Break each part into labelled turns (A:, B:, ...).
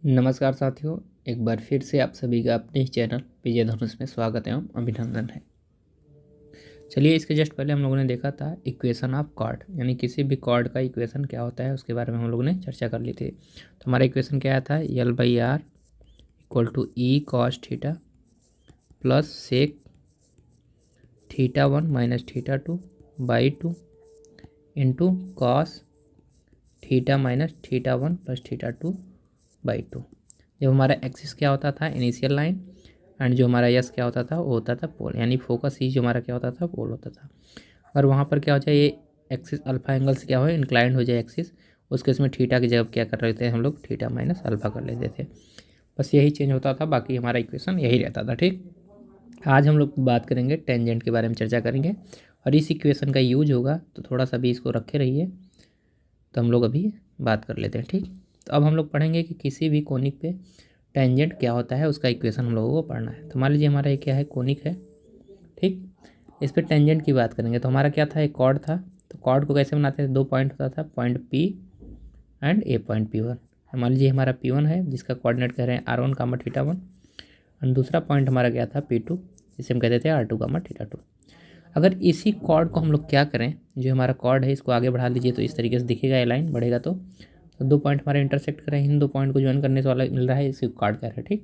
A: नमस्कार साथियों, एक बार फिर से आप सभी का अपने चैनल विजय धनुष में स्वागत एवं अभिनंदन है। चलिए, इसके जस्ट पहले हम लोगों ने देखा था इक्वेशन ऑफ कॉर्ड, यानी किसी भी कॉर्ड का इक्वेशन क्या होता है उसके बारे में हम लोगों ने चर्चा कर ली थी। तो हमारा इक्वेशन क्या आया था, L/R equal to E cos theta plus sec θ1 minus θ2 by 2 into cos theta minus θ1 plus θ2 by 2। जब हमारा एक्सिस क्या होता था, इनिशियल लाइन, एंड जो हमारा यस क्या होता था वो होता था पोल, यानी फोकस ही जो हमारा क्या होता था, पोल होता था। और वहाँ पर क्या हो जाए, ये एक्सिस अल्फा एंगल से क्या हो, इंक्लाइंड हो जाए एक्सिस, उस केस में थीटा की जगह क्या कर रहे थे हम लोग, थीटा माइनस अल्फा कर लेते थे। बस यही चेंज होता था, बाकी हमारा इक्वेशन यही रहता था। ठीक, आज हम लोग बात करेंगे टेंजेंट के बारे में, चर्चा करेंगे और इस इक्वेशन का यूज होगा, तो थोड़ा सा भी इसको रखे रहिए। तो हम लोग अभी बात कर लेते हैं। ठीक, तो अब हम लोग पढ़ेंगे कि किसी भी कोनिक पे टेंजेंट क्या होता है, उसका इक्वेशन हम लोगों को पढ़ना है। तो मान लीजिए हमारा ये क्या है, कोनिक है। ठीक, इस पे टेंजेंट की बात करेंगे। तो हमारा क्या था, एक कॉर्ड था। तो कॉर्ड को कैसे बनाते थे, दो पॉइंट होता था, point P and A point P1। मान लीजिए हमारा P1 है, जिसका कोऑर्डिनेट कह रहे हैं R1 कामा θ1, और दूसरा पॉइंट हमारा क्या था, P2, जिसे हम कहते थे R2 कामा θ2। अगर इसी कॉर्ड को हम लोग क्या करें, जो हमारा कॉर्ड है इसको आगे बढ़ा लीजिए तो इस तरीके से दिखेगा, ये लाइन बढ़ेगा तो दो पॉइंट हमारे इंटरसेक्ट करें, इन दो पॉइंट को ज्वाइन करने से वाला मिल रहा है, इसी कॉर्ड कह रहे हैं। ठीक,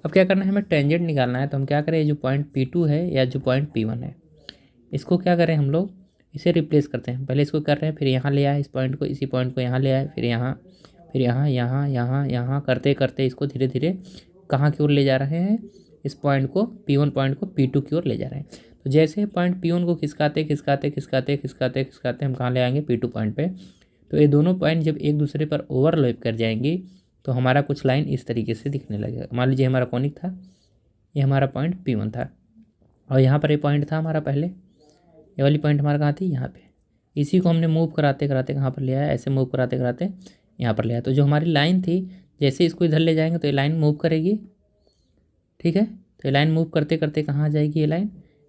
A: अब क्या करना है, हमें टेंजेंट निकालना है। तो हम क्या करें, जो पॉइंट P2 है या जो पॉइंट P1 है, इसको क्या करें हम लोग, इसे रिप्लेस करते हैं। पहले इसको कर रहे हैं, फिर यहाँ ले आए इस पॉइंट को, इसी पॉइंट को यहाँ ले आए, फिर यहाँ, फिर यहाँ, यहाँ, यहाँ, यहाँ करते करते इसको धीरे धीरे कहाँ की ओर ले जा रहे हैं, इस पॉइंट को, P1 पॉइंट को P2 की ओर ले जा रहे हैं। तो जैसे पॉइंट P1 को खिसकाते खिसकाते खिसकाते खिसकाते खिसकाते हम कहाँ ले आएंगे, P2 पॉइंट पे। तो ये दोनों पॉइंट जब एक दूसरे पर ओवरलैप कर जाएंगी तो हमारा कुछ लाइन इस तरीके से दिखने लगेगा। मान लीजिए हमारा कॉनिक था, ये हमारा पॉइंट P1 था, और यहाँ पर ये पॉइंट था हमारा पहले, ये वाली पॉइंट हमारा कहाँ थी, यहाँ पे। इसी को हमने मूव कराते कराते कहाँ पर ले आया, ऐसे मूव कराते कराते यहाँ पर ले आया। तो जो हमारी लाइन थी, जैसे इसको इधर ले जाएंगे तो ये लाइन मूव करेगी। ठीक है, तो ये लाइन मूव करते करते कहाँ आ जाएगी, ये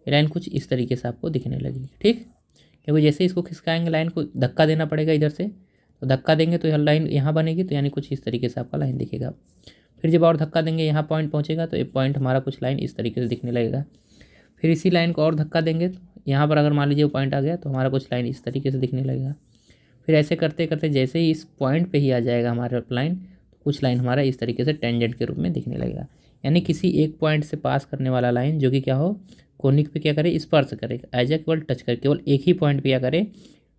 A: लाइन कुछ इस तरीके से आपको दिखने लगेगी। ठीक, क्योंकि जैसे इसको खिसकाएंगे लाइन को धक्का देना पड़ेगा इधर से, तो धक्का देंगे तो यह लाइन यहाँ बनेगी, तो यानी कुछ इस तरीके से आपका लाइन दिखेगा। फिर जब और धक्का देंगे, यहाँ पॉइंट पहुँचेगा तो ये पॉइंट हमारा कुछ लाइन इस तरीके से दिखने लगेगा। फिर इसी लाइन को और धक्का देंगे, तो यहाँ पर अगर मान लीजिए वो पॉइंट आ गया तो हमारा कुछ लाइन इस तरीके से दिखने लगेगा। फिर ऐसे करते करते जैसे ही इस पॉइंट पे ही आ जाएगा हमारा लाइन, तो कुछ लाइन हमारा इस तरीके से टेंजेंट के रूप में दिखने लगेगा। यानी किसी एक पॉइंट से पास करने वाला लाइन जो कि क्या हो, कोनिक पे क्या करे, स्पर्श करे, एज ए केवल टच करे, केवल एक ही पॉइंट पे क्या करे,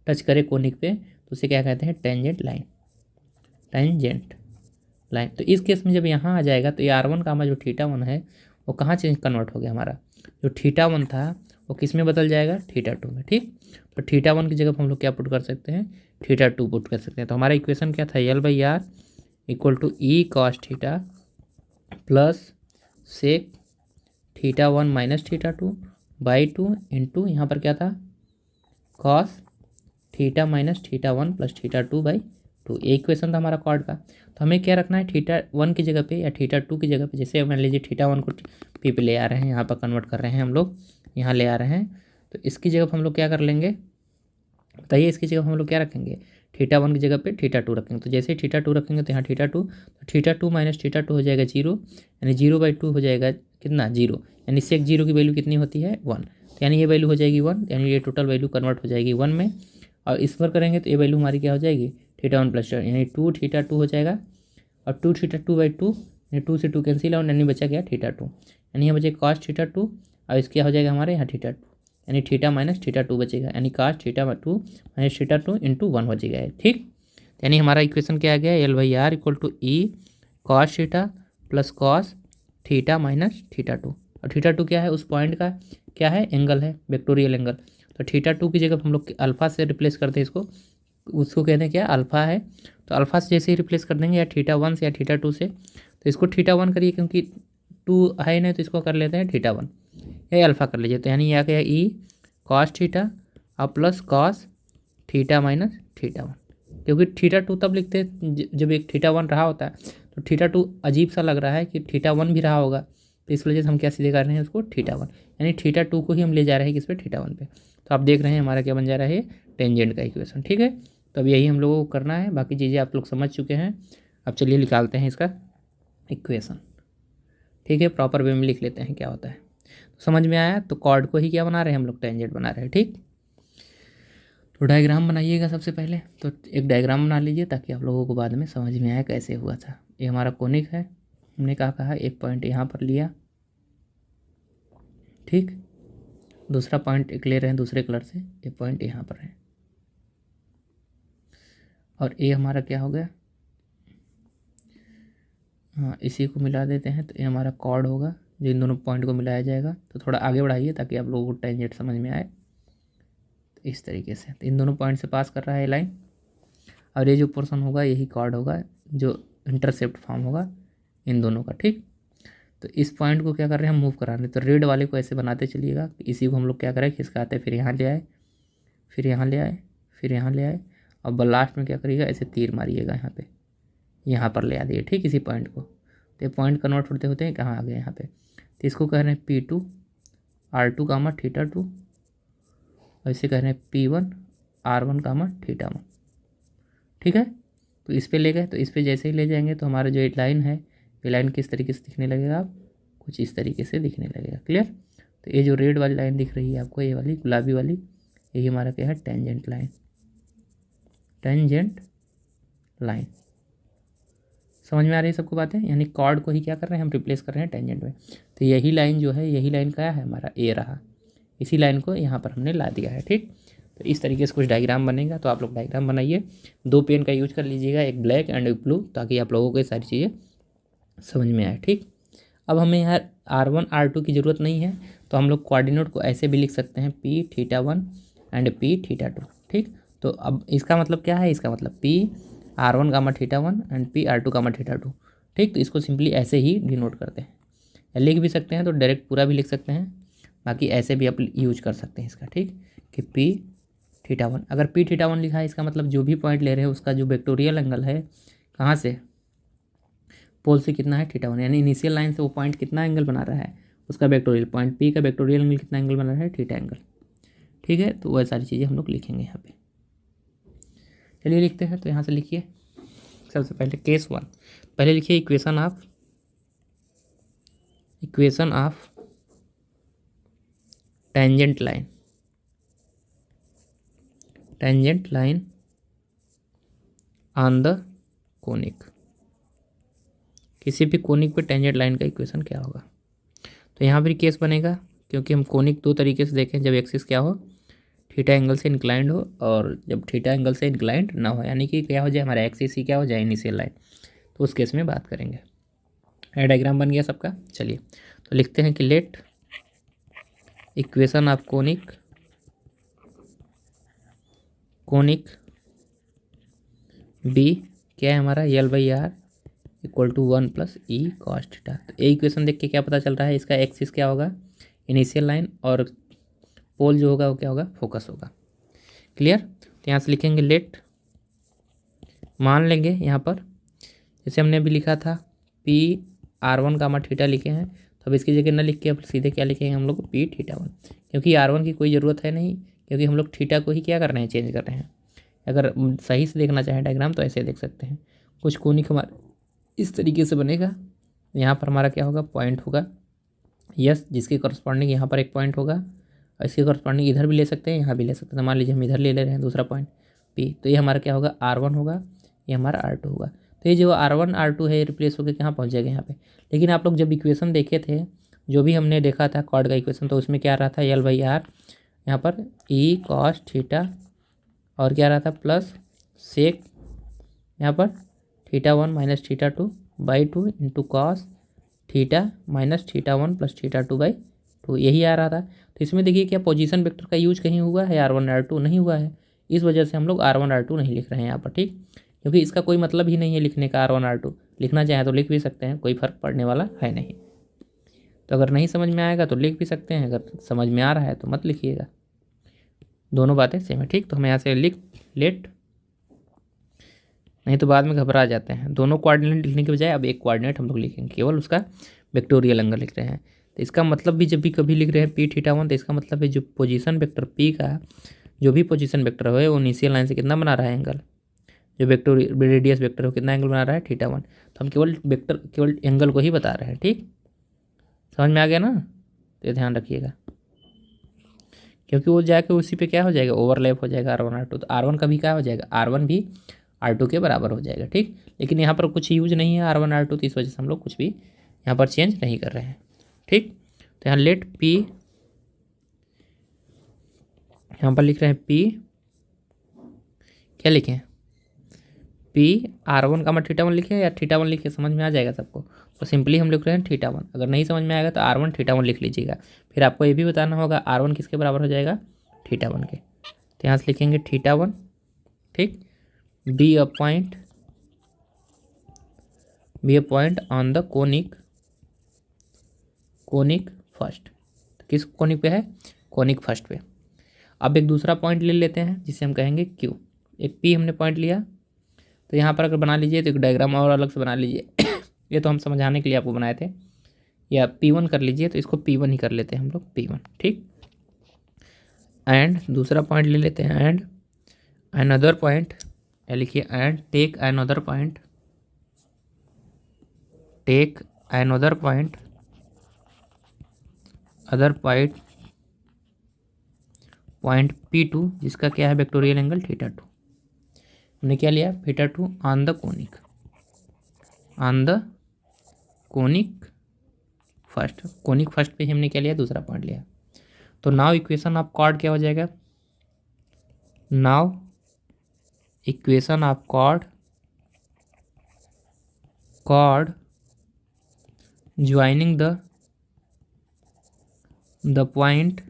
A: टच करे कोनिक पे, तो उसे क्या कहते हैं, टेंजेंट लाइन। Tangent line. तो इस केस में जब यहाँ आ जाएगा तो ये R1 का जो θ1 है वो कहाँ चेंज कन्वर्ट हो गया, हमारा जो θ1 था वो किस में बदल जाएगा, θ2 में। ठीक, तो θ1 की जगह हम लोग क्या पुट कर सकते हैं, θ2 पुट कर सकते हैं। तो हमारा इक्वेशन क्या था, L/R equal to E cos theta plus sec θ1 minus θ2 by 2 into यहाँ पर क्या था, cos theta minus θ1 plus θ2 by 2। ये इक्वेशन था हमारा कॉर्ड का। तो हमें क्या रखना है, θ1 की जगह पे या θ2 की जगह पे, जैसे मान लीजिए θ1 को P पे ले आ रहे हैं, यहाँ पर कन्वर्ट कर रहे हैं हम लोग, यहाँ ले आ रहे हैं, तो इसकी जगह हम लोग क्या कर लेंगे, बताइए, इसकी जगह हम लोग क्या रखेंगे, θ1 की जगह पे θ2 रखेंगे। तो जैसे ही θ2 रखेंगे तो यहाँ θ2, तो θ2 माइनस θ2 हो जाएगा 0, यानी 0/2 हो जाएगा कितना, 0, यानी सेक 0 की वैल्यू कितनी होती है, 1। तो यानी ये वैल्यू हो जाएगी 1, यानी ये टोटल वैल्यू कन्वर्ट हो जाएगी 1 में। और इस पर करेंगे तो ये वैल्यू हमारी क्या हो जाएगी, θ1 प्लस यानी 2θ2 हो जाएगा, और 2θ2/2 यानी 2 से 2 कैंसिल आउट, यानी बचा गया θ2, यानी यहाँ बचे cos θ2, और इसके हो जाएगा हमारे यहाँ θ2, यानी थीटा माइनस θ2 बचेगा, यानी cos θ2 माइनस θ2 इंटू 1 हो जाएगा। ठीक, यानी हमारा इक्वेशन क्या आ गया, L/R equal to E cos theta plus cos theta minus θ2। और θ2 क्या है, उस पॉइंट का क्या है, एंगल है, वेक्टोरियल एंगल। तो θ2 की जगह हम लोग अल्फा से रिप्लेस करते हैं इसको, उसको कहते हैं क्या, अल्फा है। तो अल्फा से जैसे ही रिप्लेस कर देंगे, या θ1 से या θ2 से, तो इसको θ1 करिए, क्योंकि 2 है नहीं तो इसको कर लेते हैं θ1, या अल्फा कर लीजिए। तो यानी यह क्या है, E cos थीटा और प्लस cos थीटा माइनस θ1, क्योंकि θ2 तब लिखते हैं जब एक θ1 रहा होता है, तो θ2 अजीब सा लग रहा है कि θ1 भी रहा होगा, तो इस वजह से हम क्या सीधे कर रहे हैं उसको θ1, यानी θ2 को ही हम ले जा रहे हैं किस पे, θ1 पे। तो आप देख रहे हैं हमारा क्या बन जा रहा है, टेंजेंट का इक्वेशन। ठीक है, तो अब यही हम लोगों को करना है, बाकी चीज़ें आप लोग समझ चुके हैं। अब चलिए निकालते हैं इसका इक्वेशन। ठीक है, प्रॉपर वे में लिख लेते हैं क्या होता है। तो समझ में आया, तो कॉर्ड को ही क्या बना रहे हैं हम लोग, टेंजेंट बना रहे हैं। ठीक, तो डायग्राम बनाइएगा सबसे पहले। तो एक डायग्राम बना लीजिए ताकि आप लोगों को बाद में समझ में आए कैसे हुआ था। ये हमारा कोनिक है, हमने कहा एक पॉइंट यहाँ पर लिया। ठीक, दूसरा पॉइंट एक ले रहे हैं दूसरे कलर से, ये पॉइंट यहाँ पर है। और ये हमारा क्या हो गया, हाँ इसी को मिला देते हैं। तो ये हमारा कॉर्ड होगा जो इन दोनों पॉइंट को मिलाया जाएगा। तो थोड़ा आगे बढ़ाइए ताकि आप लोगों को टेंजेंट समझ में आए। तो इस तरीके से तो इन दोनों पॉइंट से पास कर रहा है लाइन, और ये जो पोर्शन होगा यही कॉर्ड होगा जो इंटरसेप्ट फॉर्म होगा इन दोनों का। ठीक, तो इस पॉइंट को क्या कर रहे हैं हम, मूव करा रहे हैं। तो रेड वाले को ऐसे बनाते चलिएगा, इसी को हम लोग क्या करें, खिसकाते फिर यहाँ ले आए, फिर यहाँ ले आए, फिर यहाँ ले आए, और लास्ट में क्या करिएगा, ऐसे तीर मारिएगा यहाँ पे, यहाँ पर ले आ दिए। ठीक, इसी पॉइंट को। तो ये पॉइंट कन्वर्ट होते होते हैं कहाँ आ गए, यहाँ पे। तो इसको कह रहे हैं P2 R2 कामा θ2, और इसे कह रहे हैं P1 R1 कामा θ1। ठीक है, तो इस पे ले गए। तो इस पे जैसे ही ले जाएंगे तो हमारा जो एक लाइन है, ये लाइन किस तरीके से दिखने लगेगा, आप कुछ इस तरीके से दिखने लगेगा। क्लियर। तो ये जो रेड वाली लाइन दिख रही है आपको, ये वाली गुलाबी वाली, यही हमारा क्या है, टेंजेंट लाइन। टेंजेंट लाइन समझ में आ रही है सबको बातें। यानी कॉर्ड को ही क्या कर रहे हैं हम, रिप्लेस कर रहे हैं टेंजेंट में। तो यही लाइन जो है, यही लाइन क्या है हमारा, ए रहा। इसी लाइन को यहाँ पर हमने ला दिया है। ठीक, तो इस तरीके से कुछ डायग्राम बनेगा। तो आप लोग डायग्राम बनाइए, 2 पेन का यूज कर लीजिएगा, एक ब्लैक एंड एक ब्लू, ताकि आप लोगों को ये सारी चीज़ें समझ में आए। ठीक, अब हमें यहाँ R1 R2 की ज़रूरत नहीं है, तो हम लोग कोऑर्डिनेट को ऐसे भी लिख सकते हैं, P θ1 एंड P θ2। ठीक, तो अब इसका मतलब क्या है, इसका मतलब P R1 comma θ1 and P R2 comma θ2। ठीक, तो इसको सिंपली ऐसे ही डिनोट करते हैं, या लिख भी सकते हैं तो डायरेक्ट पूरा भी लिख सकते हैं, बाकी ऐसे भी आप यूज कर सकते हैं इसका। ठीक, कि P θ1, अगर P θ1 लिखा है इसका मतलब जो भी पॉइंट ले रहे हैं उसका जो वेक्टोरियल एंगल है, कहाँ से, पोल से कितना है, θ1। यानी इनिशियल लाइन से वो पॉइंट कितना एंगल बना रहा है, उसका वेक्टोरियल पॉइंट P का वेक्टोरियल एंगल कितना एंगल बना रहा है, θ एंगल। ठीक है, तो वह सारी चीज़ें हम लोग लिखेंगे यहाँ पे। चलिए लिखते हैं। तो यहाँ से लिखिए सबसे पहले केस 1, पहले लिखिए equation of tangent line on the conic. किसी भी कोनिक पे टेंजेंट लाइन का इक्वेशन क्या होगा। तो यहाँ पर केस बनेगा, क्योंकि हम कोनिक 2 तरीके से देखें, जब एक्सिस क्या हो, थीटा एंगल से इंक्लाइंड हो, और जब थीटा एंगल से इंक्लाइंड ना हो, यानी कि क्या हो जाए, हमारा एक्सिस ही क्या हो जाए, इनिशियल लाइन। तो उस केस में बात करेंगे। डायग्राम बन गया सबका। चलिए तो लिखते हैं कि let equation of conic be क्या है हमारा, L/R = 1 + E cos θ। तो ये इक्वेशन देख के क्या पता चल रहा है, इसका एक्सिस क्या होगा, इनिशियल लाइन, और पोल जो होगा वो क्या होगा, फोकस होगा। क्लियर। तो यहाँ से लिखेंगे लेट, मान लेंगे यहाँ पर जैसे हमने अभी लिखा था P R1 कामा θ लिखे हैं, तो अब इसकी जगह न लिख के अब सीधे क्या लिखेंगे हम लोग, P θ1, क्योंकि R1 की कोई ज़रूरत है नहीं, क्योंकि हम लोग थीटा को ही क्या कर रहे हैं, चेंज कर रहे हैं। अगर सही से देखना चाहें डायग्राम तो ऐसे देख सकते हैं। कुछ कोनिक हमारा इस तरीके से बनेगा, यहाँ पर हमारा क्या होगा, पॉइंट होगा, यस, जिसके करस्पॉन्डिंग यहाँ पर एक पॉइंट होगा, और इसके करस्पॉन्डिंग इधर भी ले सकते हैं, यहाँ भी ले सकते हैं। मान लीजिए हम इधर ले रहे हैं दूसरा पॉइंट P, तो ये हमारा क्या होगा, R1 होगा, ये हमारा R2 होगा। तो ये जो R1 R2 है रिप्लेस होकर कहाँ पहुँच जाएगा, यहाँ पे। लेकिन आप लोग जब इक्वेशन देखे थे, जो भी हमने देखा था कॉर्ड का इक्वेशन, तो उसमें क्या रहा था, L/R यहाँ पर E cos θ, और क्या रहा था, प्लस सेक यहाँ पर θ1 - θ2/2 इंटू cos θ - θ1 + θ2/2, यही आ रहा था। तो इसमें देखिए क्या पोजीशन वेक्टर का यूज कहीं हुआ है, R1 R2 नहीं हुआ है। इस वजह से हम लोग R1 R2 नहीं लिख रहे हैं यहाँ पर। ठीक, क्योंकि इसका कोई मतलब ही नहीं है लिखने का, R1 R2 लिखना चाहे तो लिख भी सकते हैं, कोई फ़र्क पड़ने वाला है नहीं। तो अगर नहीं समझ में आएगा तो लिख भी सकते हैं, अगर समझ में आ रहा है तो मत लिखिएगा, दोनों बातें सेम है। ठीक, तो हम यहाँ से लिख लेट, नहीं तो बाद में घबरा जाते हैं। दोनों कोऑर्डिनेट लिखने के बजाय अब एक कोऑर्डिनेट हम लोग लिखेंगे, केवल उसका वेक्टोरियल एंगल लिख रहे हैं। तो इसका मतलब भी जब भी कभी लिख रहे हैं P θ1, तो इसका मतलब है जो पोजीशन वेक्टर P का जो भी पोजीशन वेक्टर है वो इनिशियल लाइन से कितना बना रहा है एंगल, जो वेक्टर रेडियस वेक्टर हो कितना एंगल बना रहा है, थीटा 1। तो हम केवल एंगल को ही बता रहे हैं। ठीक, समझ में आ गया ना, तो ध्यान रखिएगा, क्योंकि वो जाके उसी पे क्या हो जाएगा, ओवरलैप हो जाएगा R1 R2, तो R1 का भी क्या हो जाएगा, R1 भी R2 के बराबर हो जाएगा। ठीक, लेकिन यहाँ पर कुछ यूज नहीं है R1 R2, तो इस वजह से हम लोग कुछ भी यहाँ पर चेंज नहीं कर रहे हैं। ठीक, तो यहाँ लेट P, यहाँ पर लिख रहे हैं P, क्या लिखें, P R1 का थीटा 1 लिखे या थीटा 1 लिखे, समझ में आ जाएगा सबको। तो सिंपली हम लिख रहे हैं थीटा 1। अगर नहीं समझ में आएगा तो R1 थीटा 1 लिख लीजिएगा। फिर आपको ये भी बताना होगा R1 किसके बराबर हो जाएगा, थीटा 1 के। तो यहाँ से लिखेंगे थीटा 1। ठीक, be a point on the conic first. तो किस कोनिक पे है, कोनिक फर्स्ट पे। अब एक दूसरा पॉइंट ले लेते हैं जिसे हम कहेंगे Q। एक P हमने पॉइंट लिया, तो यहाँ पर अगर बना लीजिए तो एक डायग्राम और अलग से बना लीजिए ये तो हम समझाने के लिए आपको बनाए थे, या P1 कर लीजिए, तो इसको P1 ही कर लेते हैं हम लोग, P1। ठीक, एंड दूसरा पॉइंट ले लेते हैं, एंड अनदर पॉइंट, या लिखिए and take another point point P2, जिसका क्या है, वेक्टोरियल एंगल थीटा 2। हमने क्या लिया, theta 2 on the conic first पे हमने क्या लिया, दूसरा पॉइंट लिया। तो नाउ इक्वेशन ऑफ कॉर्ड क्या हो जाएगा, now equation of chord joining the point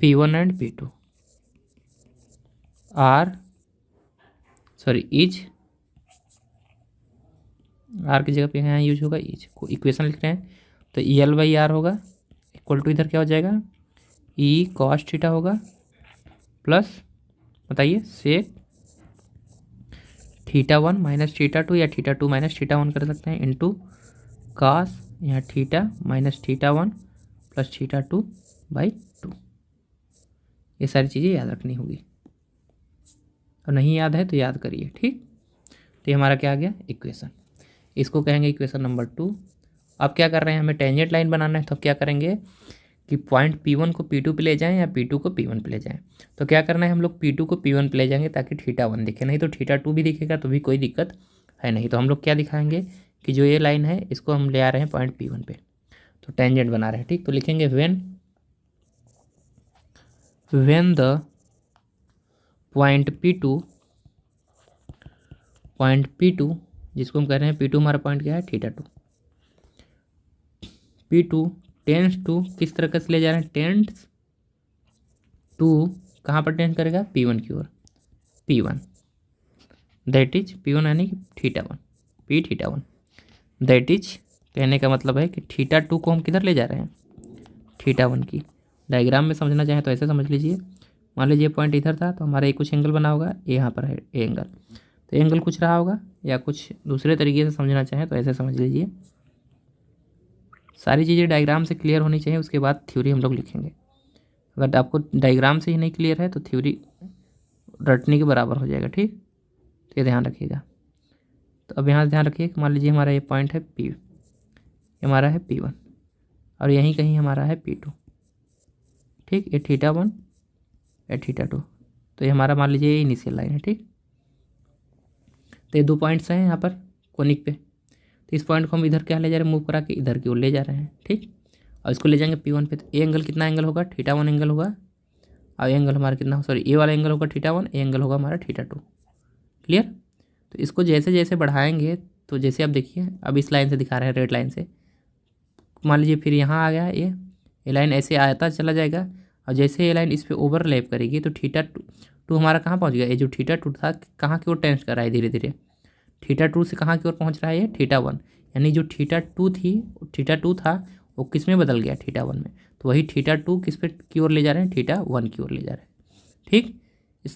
A: P1 and P2 is, R की जगह पे यहाँ यूज होगा इज, को इक्वेशन लिख रहे हैं तो EL/R होगा, इक्वल टू इधर क्या हो जाएगा, E cos थीटा होगा, प्लस बताइए सेक थीटा 1 माइनस थीटा 2, या थीटा 2 माइनस थीटा 1 कर सकते हैं, इंटू कास यहाँ theta minus theta 1 plus theta 2/2। ये सारी चीज़ें याद रखनी होगी, और नहीं याद है तो याद करिए। ठीक, तो ये हमारा क्या आ गया, इक्वेशन। इसको कहेंगे इक्वेशन नंबर 2। अब क्या कर रहे हैं, हमें टेंजेंट लाइन बनाना है, तो अब क्या करेंगे कि पॉइंट P1 को P2 पे ले जाएं या P2 को P1 पे ले जाएं। तो क्या करना है, हम लोग P2 को P1 पे ले जाएंगे ताकि थीटा 1 दिखे, नहीं तो थीटा 2 भी दिखेगा तो भी कोई दिक्कत है नहीं। तो हम लोग क्या दिखाएंगे कि जो ये लाइन है इसको हम ले आ रहे हैं पॉइंट P1 पे, तो टेंजेंट बना रहे हैं। ठीक, तो लिखेंगे व्हेन द पॉइंट P2, जिसको हम कह रहे हैं P2 हमारा पॉइंट क्या है, थीटा 2। P2 टेंस टू, किस तरह से ले जा रहे हैं, टेंस टू, कहाँ पर टेंस करेगा, P1 की ओर, P1 दैट इज P1 यानी कि theta 1, P theta 1 that is, कहने का मतलब है कि थीटा 2 को हम किधर ले जा रहे हैं, थीटा 1 की। डायग्राम में समझना चाहें तो ऐसे समझ लीजिए, मान लीजिए पॉइंट इधर था तो हमारा एक कुछ एंगल बना होगा, ये यहाँ पर है ए एंगल, तो एंगल कुछ रहा होगा, या कुछ दूसरे तरीके से समझना चाहें तो ऐसे समझ लीजिए। सारी चीज़ें डायग्राम से क्लियर होनी चाहिए, उसके बाद थ्योरी हम लोग लिखेंगे। अगर आपको डायग्राम से ही नहीं क्लियर है तो थ्योरी रटने के बराबर हो जाएगा। ठीक, तो ये ध्यान रखिएगा। तो अब यहाँ ध्यान रखिए, मान लीजिए हमारा ये पॉइंट है P, हमारा है P1, और यहीं कहीं हमारा है P2। ठीक, ये थीटा 1 या थीटा 2, तो ये हमारा मान लीजिए ये इनिशियल लाइन है। ठीक, तो ये 2 पॉइंट्स हैं यहाँ पर कोनिक पे, तो इस पॉइंट को हम इधर क्या ले जा रहे हैं, मूव करा के इधर की ओर ले जा रहे हैं। ठीक, और इसको ले जाएंगे P1 पे, तो ए एंगल कितना एंगल होगा, थीटा 1 एंगल होगा, और एंगल हमारा कितना, सॉरी ए वाला एंगल होगा थीटा 1, ए एंगल होगा हमारा थीटा 2। क्लियर। तो इसको जैसे जैसे बढ़ाएंगे, तो जैसे आप देखिए अब इस लाइन से दिखा रहे हैं, रेड लाइन से, मान लीजिए फिर यहाँ आ गया ये लाइन ऐसे आता चला जाएगा, और जैसे ये लाइन इस पर ओवरलैप करेगी तो थीटा 2 हमारा कहाँ पहुँच गया, ये जो थीटा 2 था कहाँ की ओर टेंस कर रहा है, धीरे धीरे थीटा 2 से कहाँ की ओर पहुँच रहा है, ये थीटा 1, यानी जो थीटा 2 था वो किस में बदल गया, थीटा 1 में। तो वही थीटा 2 किस पे की ओर ले जा रहे हैं, थीटा 1 की ओर ले जा रहे हैं। ठीक,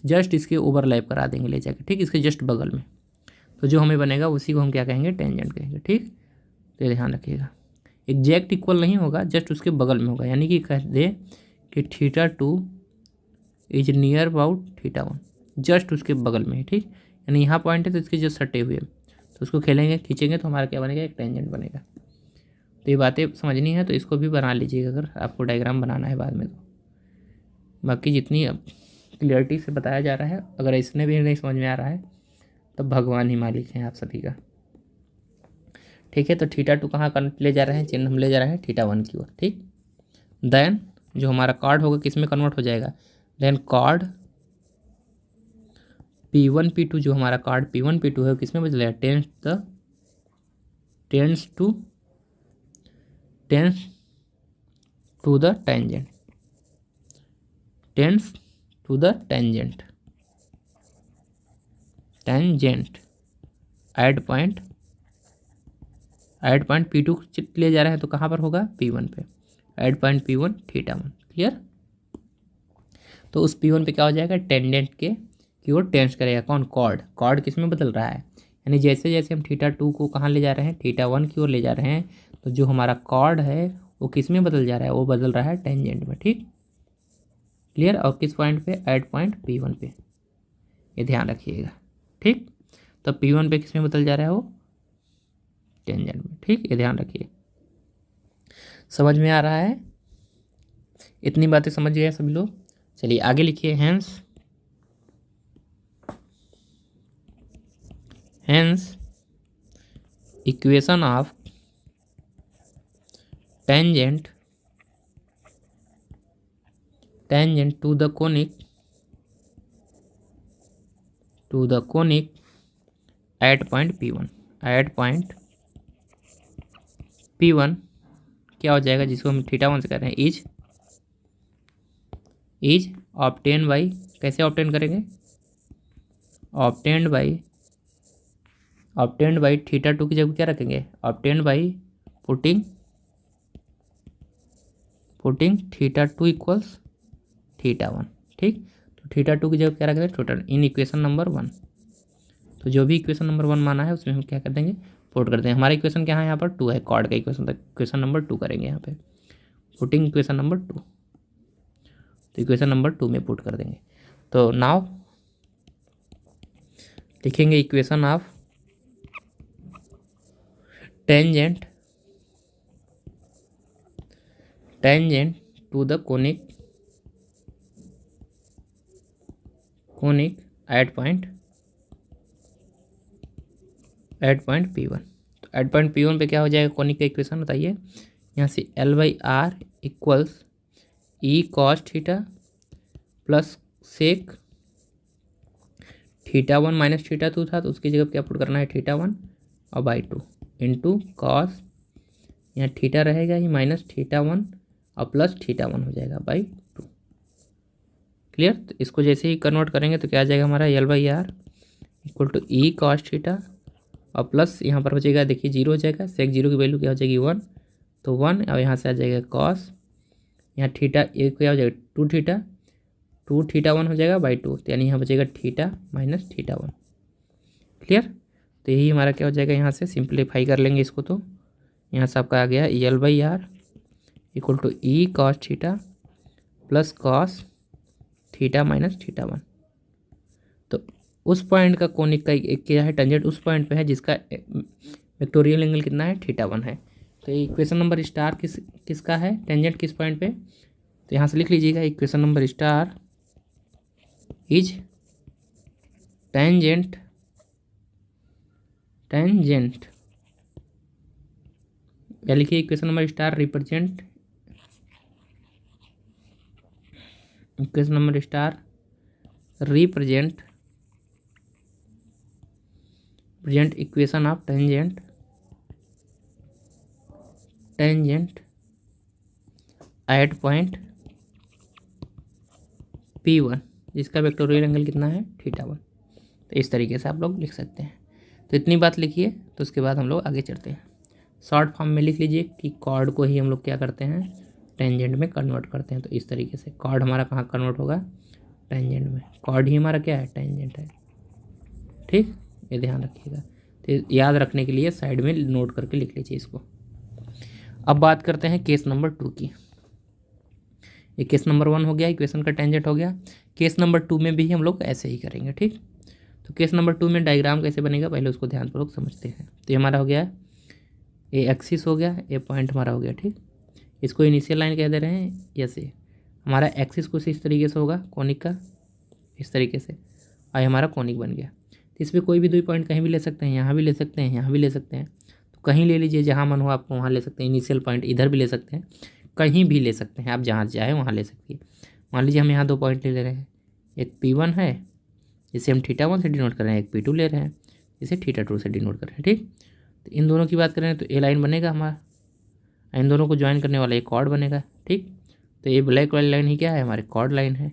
A: जस्ट इसके ओवरलैप करा देंगे ले जाकर। ठीक, इसके जस्ट बगल में, तो जो हमें बनेगा उसी को हम क्या कहेंगे, टेंजेंट कहेंगे। ठीक, तो ध्यान रखिएगा, एग्जैक्ट इक्वल नहीं होगा, जस्ट उसके बगल में होगा, यानी कि कह दे कि theta 2 is near about theta 1, just उसके बगल में है, ठीक। यानी यहाँ पॉइंट है तो इसके जस्ट सटे हुए, तो उसको खेलेंगे खींचेंगे तो हमारा क्या बनेगा, एक टेंजेंट बनेगा। तो ये बातें समझनी है तो इसको भी बना लीजिएगा अगर आपको डायग्राम बनाना है बाद में। तो बाकी जितनी क्लियरिटी से बताया जा रहा है, अगर इसने भी नहीं समझ में आ रहा है तो भगवान ही मालिक हैं आप सभी का, ठीक है। तो θ2 कहाँ ले जा रहे हैं, चिन्ह हम ले जा रहे हैं θ1 की ओर, ठीक। देन जो हमारा कॉर्ड होगा किस में कन्वर्ट हो जाएगा, देन कॉर्ड P1 P2, जो हमारा कॉर्ड P1 P2 है किस में बदलेगा, tends to the tangent, tends to the tangent at point P2 ले जा रहे हैं तो कहाँ पर होगा, P1 पे, एड पॉइंट P1 θ1, क्लियर। तो उस P1 पे क्या हो जाएगा, टेंजेंट के की ओर टेंस करेगा कौन, कॉर्ड किस में बदल रहा है, यानी जैसे जैसे हम θ2 को कहाँ ले जा रहे हैं, θ1 की ओर ले जा रहे हैं, तो जो हमारा कॉर्ड है वो किस में बदल जा रहा है, वो बदल रहा है टेंजेंट में, ठीक, क्लियर। और किस पॉइंट पे, एड पॉइंट P1 पे, ये ध्यान रखिएगा, ठीक। तो P1 पे किस में बदल जा रहा है, वो टेंजेंट में, ठीक, ये ध्यान रखिए। समझ में आ रहा है, इतनी बातें समझ गए सभी लोग। चलिए आगे लिखिए, hence equation of tangent to the conic at point P1 क्या हो जाएगा, जिसको हम θ1 से कर रहे हैं, इज ऑब्टेन बाई, कैसे ऑब्टेन करेंगे, ऑब्टेन्ड बाई θ2 की जगह क्या रखेंगे, ऑब्टेन्ड बाई पुटिंग θ2 इक्वल्स θ1, ठीक। तो θ2 की जगह क्या रखेंगे, टोटल इन इक्वेशन नंबर 1। तो जो भी इक्वेशन नंबर 1 माना है उसमें हम क्या कर देंगे, पुट कर देंगे। हमारा इक्वेशन क्या है यहाँ पर, 2 है, कॉर्ड का इक्वेशन, तक इक्वेशन नंबर 2 करेंगे यहाँ पे, पुटिंग इक्वेशन नंबर 2, तो इक्वेशन नंबर 2 में पुट कर देंगे। तो नाउ लिखेंगे equation of tangent to the conic at point P1। तो एट पॉइंट P1 पे क्या हो जाएगा, कोनिक का इक्वेशन बताइए, यहाँ से L/R equals E cos θ plus sec θ1 minus θ2 था, तो उसकी जगह क्या पुट करना है, θ1 और बाई 2 इंटू कॉस, यहाँ θ रहेगा ही माइनस θ1 और प्लस θ1 हो जाएगा बाई 2, क्लियर। तो इसको जैसे ही कन्वर्ट करेंगे तो क्या आ जाएगा हमारा, L/R equal to E cos θ और प्लस यहाँ पर हो जाएगा, देखिए 0 हो जाएगा, सेक 0 की वैल्यू क्या हो जाएगी 1, तो 1, और यहाँ से आ जाएगा कॉस, यहाँ θ एक क्या हो जाएगा 2 θ1 हो जाएगा बाई 2, तो यानी यहाँ बचेगा θ माइनस θ1, क्लियर। तो यही हमारा क्या हो जाएगा, यहाँ से सिंप्लीफाई कर लेंगे इसको, तो यहाँ से आपका आ गया L/R equal to E cos θ plus cos θ minus θ1। तो उस पॉइंट का कोनिक का एक क्या है, टेंजेंट उस पॉइंट पे है जिसका वेक्टोरियल एंगल कितना है, θ1 है। तो इक्वेशन नंबर स्टार किसका है, टेंजेंट किस पॉइंट पे, तो यहाँ से लिख लीजिएगा, equation number star is tangent या लिखिए equation number star represent, equation number star represent equation of tangent at point P1 जिसका वेक्टोरियल एंगल कितना है, θ1। तो इस तरीके से आप लोग लिख सकते हैं। तो इतनी बात लिखिए, तो उसके बाद हम लोग आगे चलते हैं। शॉर्ट फॉर्म में लिख लीजिए कि कॉर्ड को ही हम लोग क्या करते हैं, टेंजेंट में कन्वर्ट करते हैं। तो इस तरीके से कॉर्ड हमारा कहाँ कन्वर्ट होगा, टेंजेंट में। कॉर्ड ही हमारा क्या है, टेंजेंट है, ठीक, ये ध्यान रखिएगा। तो याद रखने के लिए साइड में नोट करके लिख लीजिए इसको। अब बात करते हैं केस नंबर 2 की। ये केस नंबर 1 हो गया, इक्वेशन का टेंजेंट हो गया। केस नंबर 2 में भी हम लोग ऐसे ही करेंगे। ठीक, तो केस नंबर 2 में डायग्राम कैसे बनेगा पहले उसको ध्यानपूर्वक समझते हैं। तो ये हमारा हो गया ए एक्सिस हो गया, ए पॉइंट हमारा हो गया। ठीक, इसको इनिशियल लाइन कह दे रहे हैं। ऐसे हमारा एक्सिस कुछ इस तरीके से होगा कोनिक का, इस तरीके से, और हमारा कोनिक बन गया। तो इस पर कोई भी 2 पॉइंट कहीं भी ले सकते हैं, यहाँ भी ले सकते हैं, यहाँ भी ले सकते हैं। तो कहीं ले लीजिए, जहाँ मन हो आपको वहाँ ले सकते हैं। इनिशियल पॉइंट इधर भी ले सकते हैं, कहीं भी ले सकते हैं, आप जहाँ चाहे वहाँ ले सकते हैं। मान लीजिए हम यहाँ 2 पॉइंट ले रहे हैं, एक P1 है जिसे हम θ1 से डिनोट कर रहे हैं, एक P2 ले रहे हैं जिसे θ2 से डिनोट कर रहे हैं। ठीक, तो इन दोनों की बात करें तो ए लाइन बनेगा हमारा, इन दोनों को ज्वाइन करने वाला एक कॉर्ड बनेगा। ठीक, तो ये ब्लैक वाली लाइन ही क्या है, हमारी कॉर्ड लाइन है।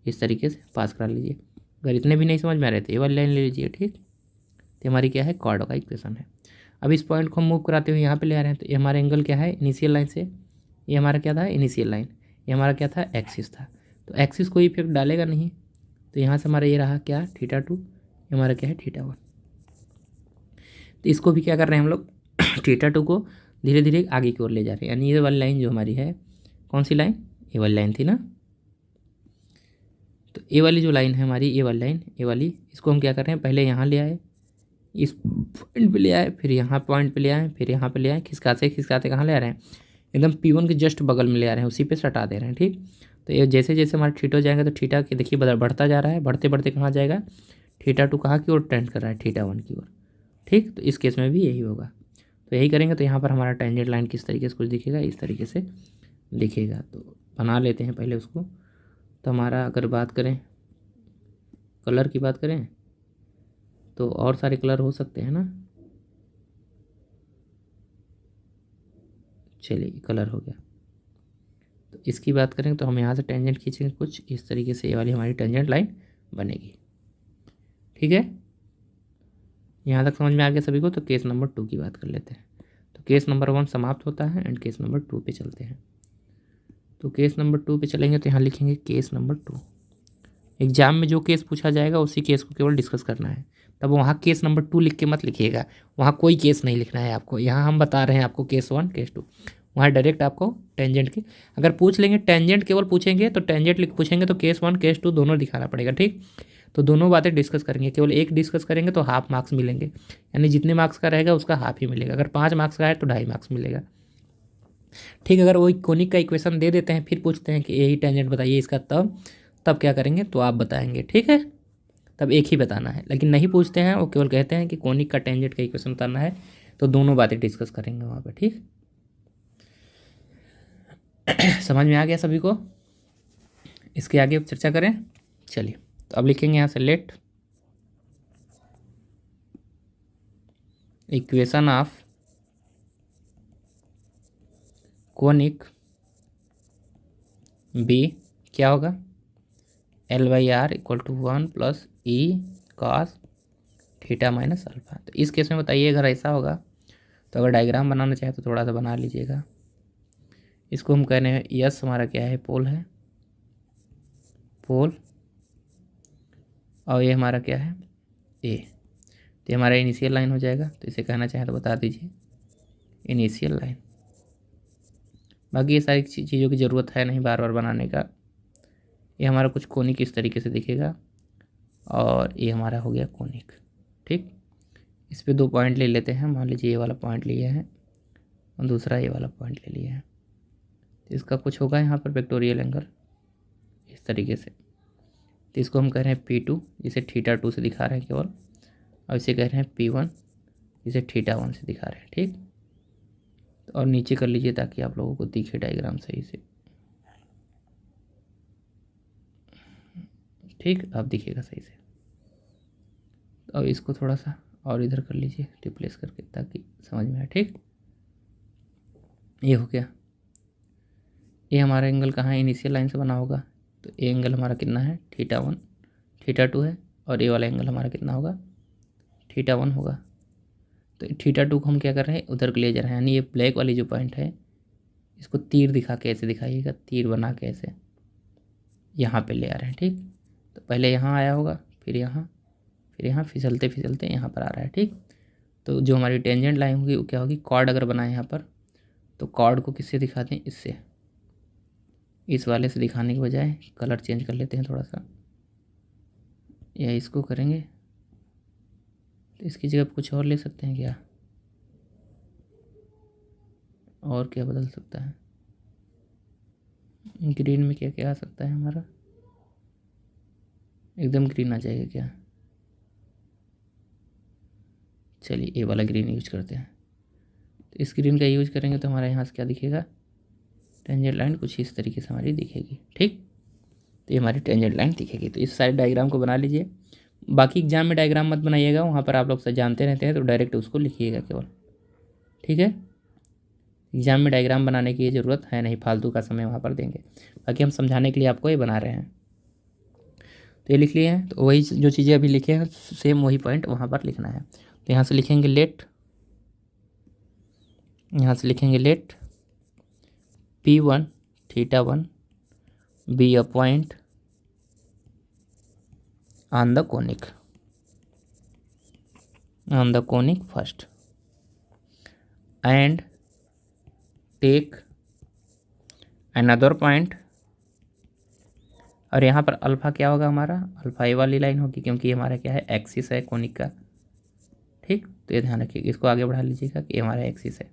A: इस तरीके से पास करा लीजिए। अगर इतने भी नहीं समझ में आ रहे तो ये वाली लाइन ले लीजिए। ठीक, तो हमारी क्या है, कॉर्ड का इक्वेशन है। अब इस पॉइंट को हम मूव कराते हुए यहाँ पे ले आ रहे हैं, तो ये हमारा एंगल क्या है, इनिशियल लाइन से, ये हमारा क्या था, इनिशियल लाइन, ये हमारा क्या था, एक्सिस था। तो एक्सिस कोई इफेक्ट डालेगा नहीं, तो यहाँ से हमारा ये रहा क्या, θ2, ये हमारा क्या है, θ1। तो इसको भी क्या कर रहे हैं हम लोग, θ2 को धीरे धीरे आगे की ओर ले जा रहे हैं। यानी ये वाली लाइन जो हमारी है, कौन सी लाइन, ये वाली लाइन थी ना। तो ये वाली जो लाइन है हमारी, ये वाली लाइन, ये वाली, इसको हम क्या कर रहे हैं, पहले यहाँ ले आए, इस पॉइंट पे ले आए, फिर यहाँ पॉइंट पे ले आए, फिर यहाँ पे ले आए, खिसकाते खिसकाते कहाँ ले आ रहे हैं, एकदम P1 के जस्ट बगल में ले आ रहे हैं, उसी पे सटा दे रहे हैं। ठीक, तो ये जैसे जैसे हमारा थीटा जाएगा तो थीटा की देखिए बढ़ता जा रहा है, बढ़ते बढ़ते कहाँ जाएगा, θ2 कहाँ की ओर टेंड कर रहा है, θ1 की ओर। ठीक, तो इस केस में भी यही होगा। तो यही करेंगे तो यहाँ पर हमारा टेंजेंट लाइन किस तरीके से कुछ दिखेगा, इस तरीके से दिखेगा। तो बना लेते हैं पहले उसको। तो हमारा अगर बात करें कलर की बात करें तो और सारे कलर हो सकते हैं ना। चलिए कलर हो गया। तो इसकी बात करें तो हम यहाँ से टेंजेंट खींचेंगे कुछ इस तरीके से, ये वाली हमारी टेंजेंट लाइन बनेगी। ठीक है, यहाँ तक समझ में आ गया सभी को। तो केस नंबर 2 की बात कर लेते हैं। तो केस नंबर 1 समाप्त होता है एंड केस नंबर 2 पे चलते हैं। तो केस नंबर 2 पे चलेंगे तो यहाँ लिखेंगे केस नंबर 2। एग्जाम में जो केस पूछा जाएगा उसी केस को केवल डिस्कस करना है। तब वहाँ केस नंबर 2 लिख के मत लिखिएगा, वहाँ कोई केस नहीं लिखना है आपको। यहाँ हम बता रहे हैं आपको केस 1 केस 2, वहाँ डायरेक्ट आपको टेंजेंट की अगर पूछ लेंगे, टेंजेंट केवल पूछेंगे तो टेंजेंट लिख पूछेंगे तो केस 1 केस 2 दोनों दिखाना पड़ेगा। ठीक, तो दोनों बातें डिस्कस करेंगे। केवल एक डिस्कस करेंगे तो हाफ मार्क्स मिलेंगे, यानी जितने मार्क्स का रहेगा उसका हाफ ही मिलेगा। अगर 5 मार्क्स का है तो 2.5 मार्क्स मिलेगा। ठीक, अगर वही कोनिक का इक्वेशन दे देते हैं फिर पूछते हैं कि यही टेंजेंट बताइए इसका, तब क्या करेंगे तो आप बताएंगे। ठीक है, तब एक ही बताना है। लेकिन नहीं पूछते हैं, वो केवल कहते हैं कि कोनिक का टेंजेंट का इक्वेशन बताना है, तो दोनों बातें डिस्कस करेंगे वहाँ पर। ठीक, समझ में आ गया सभी को। इसके आगे चर्चा करें। चलिए, तो अब लिखेंगे यहाँ से let equation of conic be क्या होगा, L/R = 1 + E cos θ - अल्फा। तो इस केस में बताइए अगर ऐसा होगा तो अगर डायग्राम बनाना चाहे तो थोड़ा सा बना लीजिएगा। इसको हम कह रहे हैं यस हमारा क्या है, पोल है, पोल, और ये हमारा क्या है, ए। तो ये हमारा इनिशियल लाइन हो जाएगा। तो इसे कहना चाहें तो बता दीजिए इनिशियल लाइन। बाकी ये सारी चीज़ों की ज़रूरत है नहीं बार बार बनाने का। ये हमारा कुछ कोनिक इस तरीके से दिखेगा और ये हमारा हो गया कोनिक। ठीक, इस पे 2 पॉइंट ले लेते हैं। मान लीजिए ये वाला पॉइंट लिया है और दूसरा ये वाला पॉइंट ले लिया है। तो इसका कुछ होगा यहाँ पर वेक्टोरियल एंगल इस तरीके से। तो इसको हम कह रहे हैं P2 जिसे θ2 से दिखा रहे हैं केवल, और इसे कह रहे हैं P1 जिसे θ1 से दिखा रहे हैं। ठीक, और नीचे कर लीजिए ताकि आप लोगों को दिखे डायग्राम सही से। ठीक, अब दिखेगा सही से। अब इसको थोड़ा सा और इधर कर लीजिए रिप्लेस करके ताकि समझ में आए। ठीक, ये हो गया। ये हमारा एंगल कहाँ है, इनिशियल लाइन से बना होगा। तो ये एंगल हमारा कितना है, θ1 θ2 है, और ये वाला एंगल हमारा कितना होगा, θ1 होगा। तो θ2 को हम क्या कर रहे हैं, उधर ले जा रहे हैं। यानी ये ब्लैक वाली जो पॉइंट है इसको तीर दिखा के ऐसे दिखाइएगा, तीर बना के ऐसे यहाँ पे ले आ रहे हैं। ठीक, तो पहले यहाँ आया होगा, फिर यहाँ फिसलते फिसलते यहाँ पर आ रहा है। ठीक, तो जो हमारी टेंजेंट लाइन होगी वो क्या होगी, कॉर्ड अगर बनाए यहाँ पर तो कॉर्ड को किससे दिखाते हैं, इससे, इस वाले से दिखाने के बजाय कलर चेंज कर लेते हैं थोड़ा सा, या इसको करेंगे तो इसकी जगह पे कुछ और ले सकते हैं क्या, और क्या बदल सकता है, ग्रीन में क्या क्या आ सकता है हमारा, एकदम ग्रीन आ जाएगा क्या, चलिए ये वाला ग्रीन यूज करते हैं। तो इस ग्रीन का यूज करेंगे तो हमारे यहाँ से क्या दिखेगा, टेंजेंट लाइन कुछ इस तरीके से हमारी दिखेगी। ठीक, तो ये हमारी टेंजेंट लाइन दिखेगी। तो इस सारे डायग्राम को बना लीजिए, बाकी एग्जाम में डायग्राम मत बनाइएगा, वहाँ पर आप लोग से जानते रहते हैं तो डायरेक्ट उसको लिखिएगा केवल। ठीक है, एग्जाम में डायग्राम बनाने की ज़रूरत है नहीं, फालतू का समय वहाँ पर देंगे, बाकी हम समझाने के लिए आपको ये बना रहे हैं। तो ये लिख लिए हैं, तो वही जो चीज़ें अभी लिखे हैं सेम वही पॉइंट वहाँ पर लिखना है। तो यहाँ से लिखेंगे लेट, यहाँ से लिखेंगे late P1 θ1 be a point on the conic first and take another point। और यहाँ पर अल्फ़ा क्या होगा हमारा, अल्फ़ा ये वाली लाइन होगी क्योंकि ये हमारा क्या है, एक्सिस है कोनिक का। ठीक, तो ये ध्यान रखिए, इसको आगे बढ़ा लीजिएगा कि ये हमारा एक्सिस है।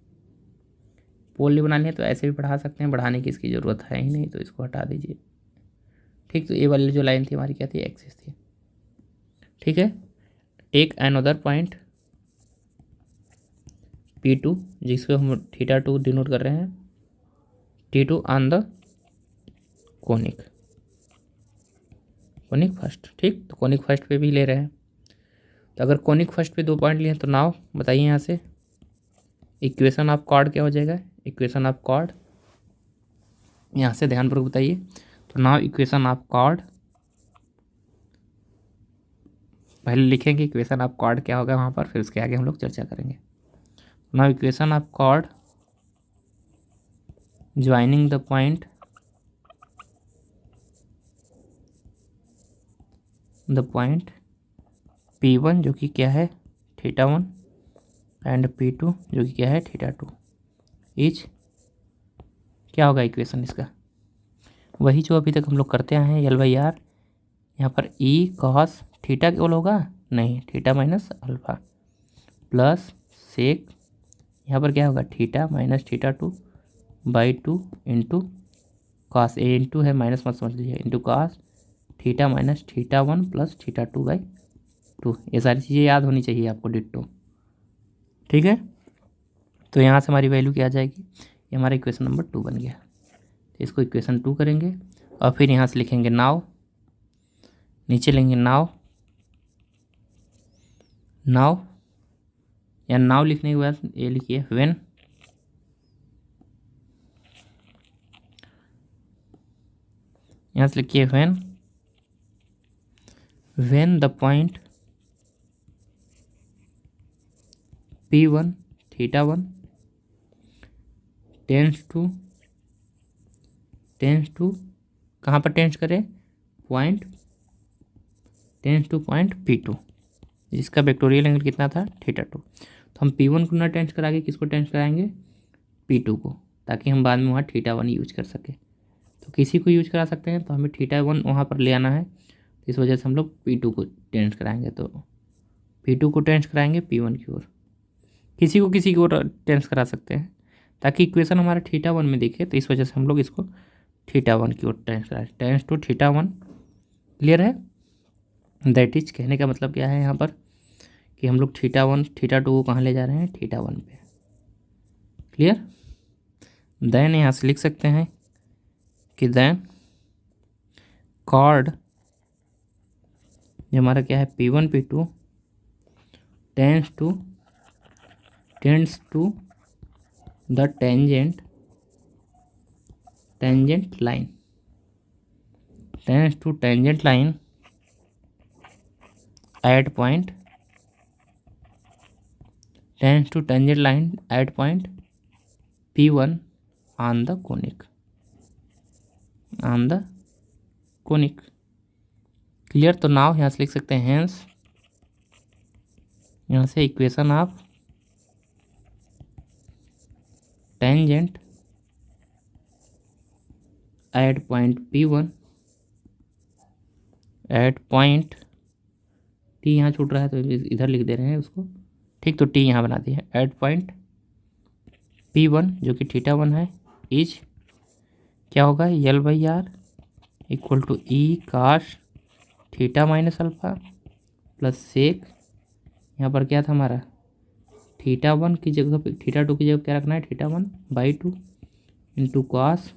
A: पोल नहीं बनानी है तो ऐसे भी बढ़ा सकते हैं, बढ़ाने की इसकी ज़रूरत है ही नहीं, तो इसको हटा दीजिए। ठीक, तो ये वाली जो लाइन थी हमारी क्या थी, एक्सिस थी। ठीक है, टेक अनदर पॉइंट P2 जिसको हम θ2 डिनोट कर रहे हैं, T2 on the conic first. ठीक, तो कोनिक फर्स्ट पे भी ले रहे हैं, तो अगर कोनिक फर्स्ट पे 2 पॉइंट लिए हैं तो नाउ बताइए यहाँ से इक्वेशन ऑफ कॉर्ड क्या हो जाएगा, इक्वेशन ऑफ कॉर्ड यहाँ से ध्यानपूर्वक बताइए। तो नाउ इक्वेशन ऑफ कॉर्ड पहले लिखेंगे, इक्वेशन ऑफ कॉर्ड क्या होगा वहाँ पर, फिर उसके आगे हम लोग चर्चा करेंगे। Now equation of chord joining the point P1 जो कि क्या है θ1 एंड P2 जो कि क्या है θ2 इच क्या होगा इक्वेशन इसका, वही जो अभी तक हम लोग करते आए हैं, L/R। यहाँ पर E cos थीटा केवल होगा, नहीं, theta minus alpha plus sec, यहाँ पर क्या होगा theta minus θ2/2 into cos, A into है माइनस मत समझ लीजिए, into cos theta minus θ1 plus θ2/2। ये सारी चीज़ें याद होनी चाहिए आपको डिट्टो। ठीक है, तो यहाँ से हमारी वैल्यू क्या आ जाएगी, ये हमारा इक्वेशन नंबर 2 बन गया। तो इसको इक्वेशन 2 करेंगे और फिर यहाँ से लिखेंगे नाउ, नीचे लेंगे नाउ या नाउ लिखने के बाद ये लिखिए व्हेन यहाँ से लिखिए when the point P1 θ1 tends to कहाँ पर टेंस करें, point tends two point P2 जिसका वेक्टोरियल एंगल कितना था θ2। तो हम P1 को ना टेंस करा के किसको टेंस कराएंगे, P2 को, ताकि हम बाद में वहाँ θ1 यूज कर सके। तो किसी को यूज करा सकते हैं, तो हमें θ1 वहाँ पर ले आना है, तो इस वजह से हम लोग P2 को टेंस कराएंगे। तो P2 को टेंस कराएंगे P1 की ओर, किसी को टेंस करा सकते हैं ताकि इक्वेशन हमारा θ1 में दिखे, तो इस वजह से हम लोग इसको θ1 की ओर टेंस कराएं, टेंस टू θ1। क्लियर है, दैट इज कहने का मतलब क्या है यहाँ पर कि हम लोग θ1 θ2 को कहाँ ले जा रहे हैं, θ1 पे। क्लियर, देन यहाँ से लिख सकते हैं कि देन कॉर्ड जो हमारा क्या है P1 P2 tends to the tangent line, tends to tangent line at point, tends to tangent line at point P1 on the conic. Clear, तो नाउ यहाँ से लिख सकते हैं हेंस, यहाँ से equation of tangent at point P1 at point T यहाँ छूट रहा है तो इधर लिख दे रहे हैं उसको, ठीक। तो टी यहाँ बना दिया है। एट पॉइंट P1 जो कि θ1 है इज क्या होगा, L/R equal to E cos theta minus alpha plus sec, यहाँ पर क्या था हमारा θ1 की जगह पे θ2 की जगह क्या रखना है, θ1/2 इंटू कॉस,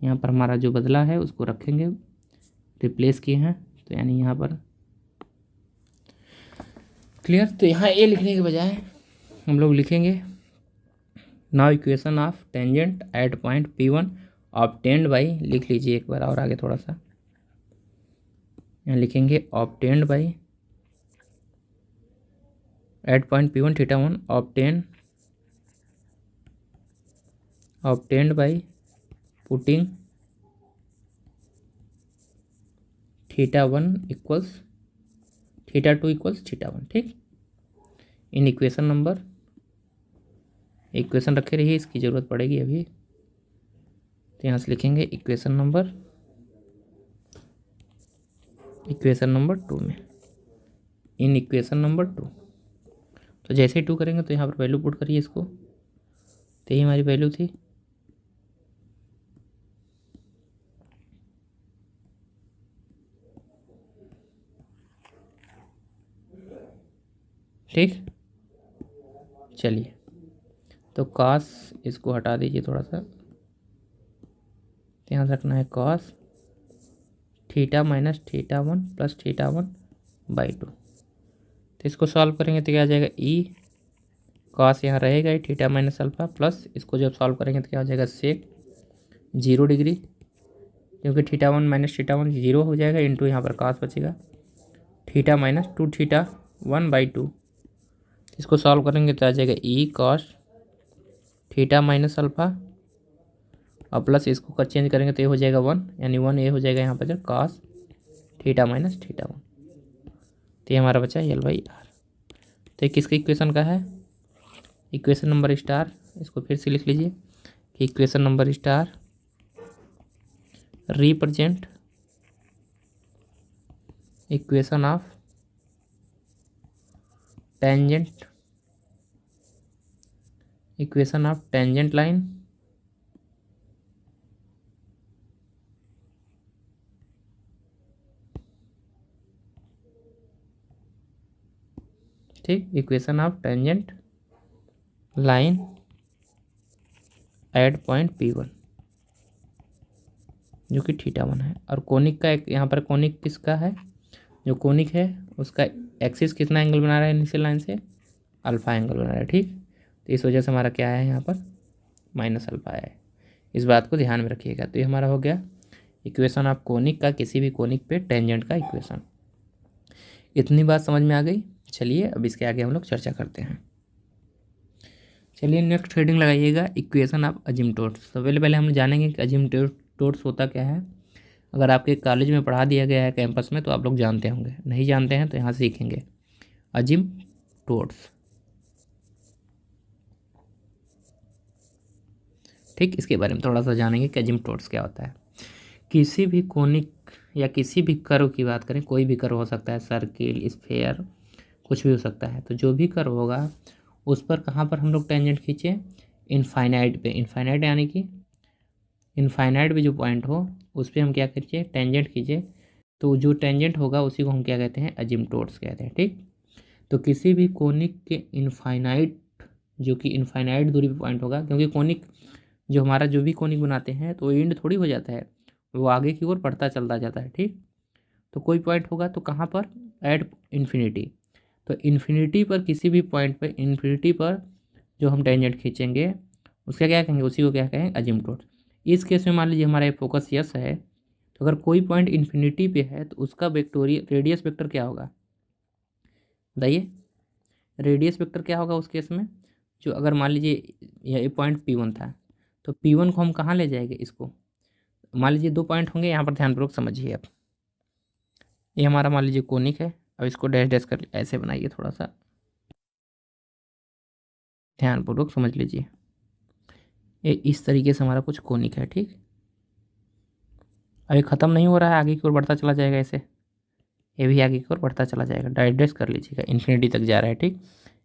A: यहाँ पर हमारा जो बदला है उसको रखेंगे, रिप्लेस किए हैं तो यानी यहाँ पर क्लियर। तो यहाँ ए लिखने के बजाय हम लोग लिखेंगे now equation of tangent at point P1 obtained by, लिख लीजिए एक बार और आगे थोड़ा सा, यहाँ लिखेंगे obtained by at point P1 θ1 obtained by putting θ1 equals θ2 equals θ1, ठीक। इन इक्वेशन नंबर, इक्वेशन रखे रहिए, इसकी ज़रूरत पड़ेगी अभी, तो यहाँ से लिखेंगे इक्वेशन नंबर 2 में, इन इक्वेशन नंबर 2। तो जैसे ही 2 करेंगे तो यहाँ पर वैल्यू पुट करिए इसको, तो यही हमारी वैल्यू थी, ठीक। चलिए तो कॉस इसको हटा दीजिए थोड़ा सा, यहाँ से रखना है कॉस थीटा माइनस θ1 प्लस θ1/2। तो इसको सॉल्व करेंगे तो क्या आ जाएगा, ई कॉस यहाँ रहेगा ही थीटा माइनस अल्फ़ा प्लस इसको जब सॉल्व करेंगे तो क्या हो जाएगा सेक 0 डिग्री, क्योंकि θ1 माइनस θ1 0 हो जाएगा, इंटू यहाँ पर कॉस बचेगा थीटा माइनस 2θ1/2। इसको सॉल्व करेंगे तो आ जाएगा ई कॉस थीटा माइनस अल्फ़ा और प्लस इसको कर चेंज करेंगे तो ये हो जाएगा 1, यानी 1 ये हो जाएगा यहाँ पर जो कॉस थीटा माइनस θ1, तो ये हमारा बचा L/R। तो ये किसके इक्वेशन का है, इक्वेशन नंबर स्टार, इसको फिर से लिख लीजिए कि equation number star represent equation of tangent, equation of tangent line ठीक, equation of tangent line at point P1 जो कि θ1 है। और कोनिक का एक यहाँ पर कोनिक किसका है, जो कोनिक है उसका एक्सिस कितना एंगल बना रहा है इनिशियल लाइन से, अल्फ़ा एंगल बना रहा है, ठीक। तो इस वजह से हमारा क्या है यहाँ पर माइनस अल्फ़ा है, इस बात को ध्यान में रखिएगा। तो ये हमारा हो गया इक्वेशन ऑफ कोनिक का, किसी भी कोनिक पे टेंजेंट का इक्वेशन। इतनी बात समझ में आ गई। चलिए अब इसके आगे हम लोग चर्चा करते हैं। चलिए नेक्स्ट हेडिंग लगाइएगा इक्वेशन ऑफ अजिम्प्टोट्स। तो पहले हम जानेंगे कि अजिम्प्टोट्स होता क्या है। अगर आपके कॉलेज में पढ़ा दिया गया है कैंपस में तो आप लोग जानते होंगे, नहीं जानते हैं तो यहाँ सीखेंगे अजिम्प्टोट्स, ठीक। इसके बारे में थोड़ा सा जानेंगे कि अजिम्प्टोट्स क्या होता है। किसी भी कोनिक या किसी भी कर्व की बात करें, कोई भी कर्व हो सकता है, सर्किल, स्फेयर, कुछ भी हो सकता है। तो जो भी कर्व होगा उस पर कहाँ पर हम लोग टेंजेंट खींचे, इनफाइनाइट पे, इनफाइनाइट यानी कि इनफाइनाइट भी जो पॉइंट हो उस पर हम क्या खींचे, टेंजेंट खींचे। तो जो टेंजेंट होगा उसी को हम क्या कहते हैं, अजिम्प्टोट्स कहते हैं, ठीक। तो किसी भी कोनिक के इनफाइनाइट, जो कि इनफाइनाइट दूरी पे पॉइंट होगा, क्योंकि कोनिक जो हमारा जो भी कोनिक बनाते हैं तो एंड थोड़ी हो जाता है, वो आगे की ओर बढ़ता चलता जाता है, ठीक। तो कोई पॉइंट होगा तो कहाँ पर, एट इन्फिनिटी। तो इन्फिनिटी पर, किसी भी पॉइंट पर इन्फिनिटी पर जो हम टेंजेंट खींचेंगे उसका क्या कहेंगे, उसी को क्या कहेंगे, अजिम्प्टोट। इस केस में मान लीजिए हमारा ये फोकस यस है, तो अगर कोई पॉइंट इन्फिनिटी पे है तो उसका वेक्टोरियल रेडियस वेक्टर क्या होगा, बताइए। रेडियस वेक्टर क्या होगा उस केस में, जो अगर मान लीजिए यह पॉइंट P1 था तो P1 को हम कहाँ ले जाएंगे, इसको मान लीजिए 2 पॉइंट होंगे, यहाँ पर ध्यानपूर्वक समझिए। अब ये हमारा मान लीजिए कोनिक है, अब इसको डैश डैश कर ऐसे बनाइए, थोड़ा सा ध्यानपूर्वक समझ लीजिए। ये इस तरीके से हमारा कुछ कोनिक है, ठीक। अभी ख़त्म नहीं हो रहा है, आगे की ओर बढ़ता चला जाएगा ऐसे, ये भी आगे की ओर बढ़ता चला जाएगा, डाइड्रेस कर लीजिएगा, इन्फिनिटी तक जा रहा है। ठीक,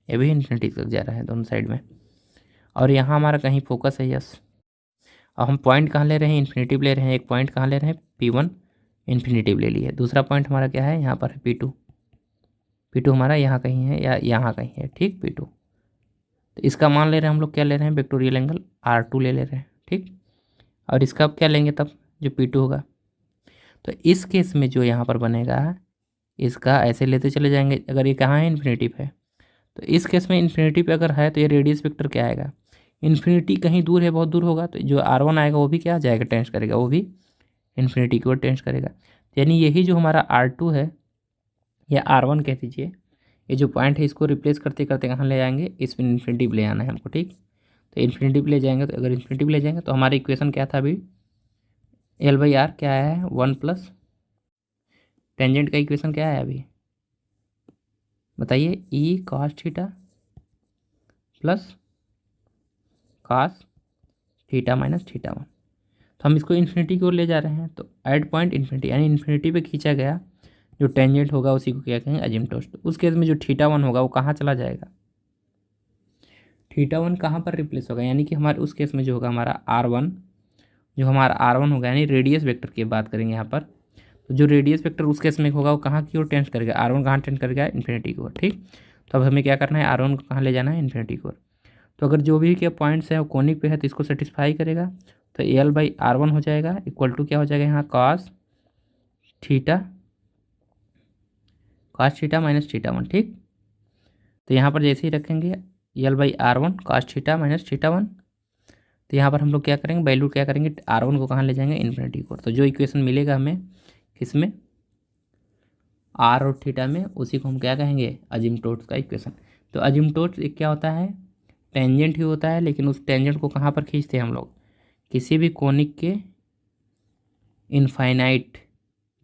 A: ये भी इन्फिनिटी तक जा रहा है दोनों साइड में। और यहाँ हमारा कहीं फोकस है, यस। अब हम पॉइंट कहाँ ले रहे हैं, इन्फिनिटिव ले रहे हैं। एक पॉइंट कहाँ ले रहे हैं, P1 इन्फिनिटिव ले लिए। दूसरा पॉइंट हमारा क्या है, यहाँ पर है P2। P2 हमारा यहाँ कहीं है या यहाँ कहीं है। ठीक, P2, तो इसका मान ले रहे हैं हम लोग, क्या ले रहे हैं, वेक्टोरियल एंगल R2 ले रहे हैं। ठीक, और इसका अब क्या लेंगे तब, जो P2 होगा। तो इस केस में जो यहाँ पर बनेगा, इसका ऐसे लेते चले जाएंगे। अगर ये कहाँ है, इन्फिनिटिव है, तो इस केस में इन्फिनिटी पे अगर है तो ये रेडियस वेक्टर क्या आएगा, इन्फिनिटी कहीं दूर है, बहुत दूर होगा, तो जो R1 आएगा वो भी क्या आ जाएगा, टेंस करेगा, वो भी इन्फिनिटी की ओर टेंस करेगा। यानी यही जो हमारा R2 है या R1 कह दीजिए, ये जो पॉइंट है इसको रिप्लेस करते करते कहाँ ले जाएंगे, इसमें इन्फिनिटी ले आना है हमको। ठीक, तो इन्फिनिटी ले जाएंगे, तो अगर इन्फिनिटी ले जाएंगे तो हमारा इक्वेशन क्या था अभी, L/R क्या आया है, 1 प्लस टेंजेंट का इक्वेशन क्या है अभी बताइए, E cos theta plus cos theta minus theta 1। तो हम इसको इन्फिनिटी की ओर ले जा रहे हैं, तो एट पॉइंट इन्फिनिटी, यानी इन्फिनिटी पे खींचा गया जो टेंजेंट होगा उसी को क्या कहेंगे, अजिम्पटोस। तो उस केस में जो थीटा 1 होगा वो कहाँ चला जाएगा, थीटा 1 कहाँ पर रिप्लेस होगा, यानी कि हमारे उस केस में जो होगा हमारा R1, जो हमारा R1 होगा, यानी रेडियस वेक्टर की बात करेंगे यहाँ पर, तो जो रेडियस वेक्टर उस केस में होगा वो कहाँ की ओर टेंस करेगा, R1 कहाँ टेंस करेगा, इन्फिनिटी की ओर। ठीक, तो अब हमें क्या करना है, R1 को कहाँ ले जाना है, इन्फिनिटी की ओर। तो अगर जो भी क्या पॉइंट्स है वो कोनिक पे है तो इसको सेटिस्फाई करेगा, तो L/R1 हो जाएगा इक्वल टू क्या हो जाएगा यहाँ, cos थीटा माइनस थीटा 1। ठीक, तो यहाँ पर जैसे ही रखेंगे L/R1 cos theta minus theta 1, तो यहाँ पर हम लोग क्या करेंगे, वैल्यू क्या करेंगे, R1 को कहाँ ले जाएंगे, इन्फिनिटी की ओर। तो जो इक्वेशन मिलेगा हमें किसमें, R और थीटा में, उसी को हम क्या कहेंगे, अजिम्पटोट्स का इक्वेशन। तो अजिम्पटोट्स एक क्या होता है, टेंजेंट ही होता है, लेकिन उस टेंजेंट को कहाँ पर खींचते हैं हम लोग, किसी भी कोनिक के इनफाइनाइट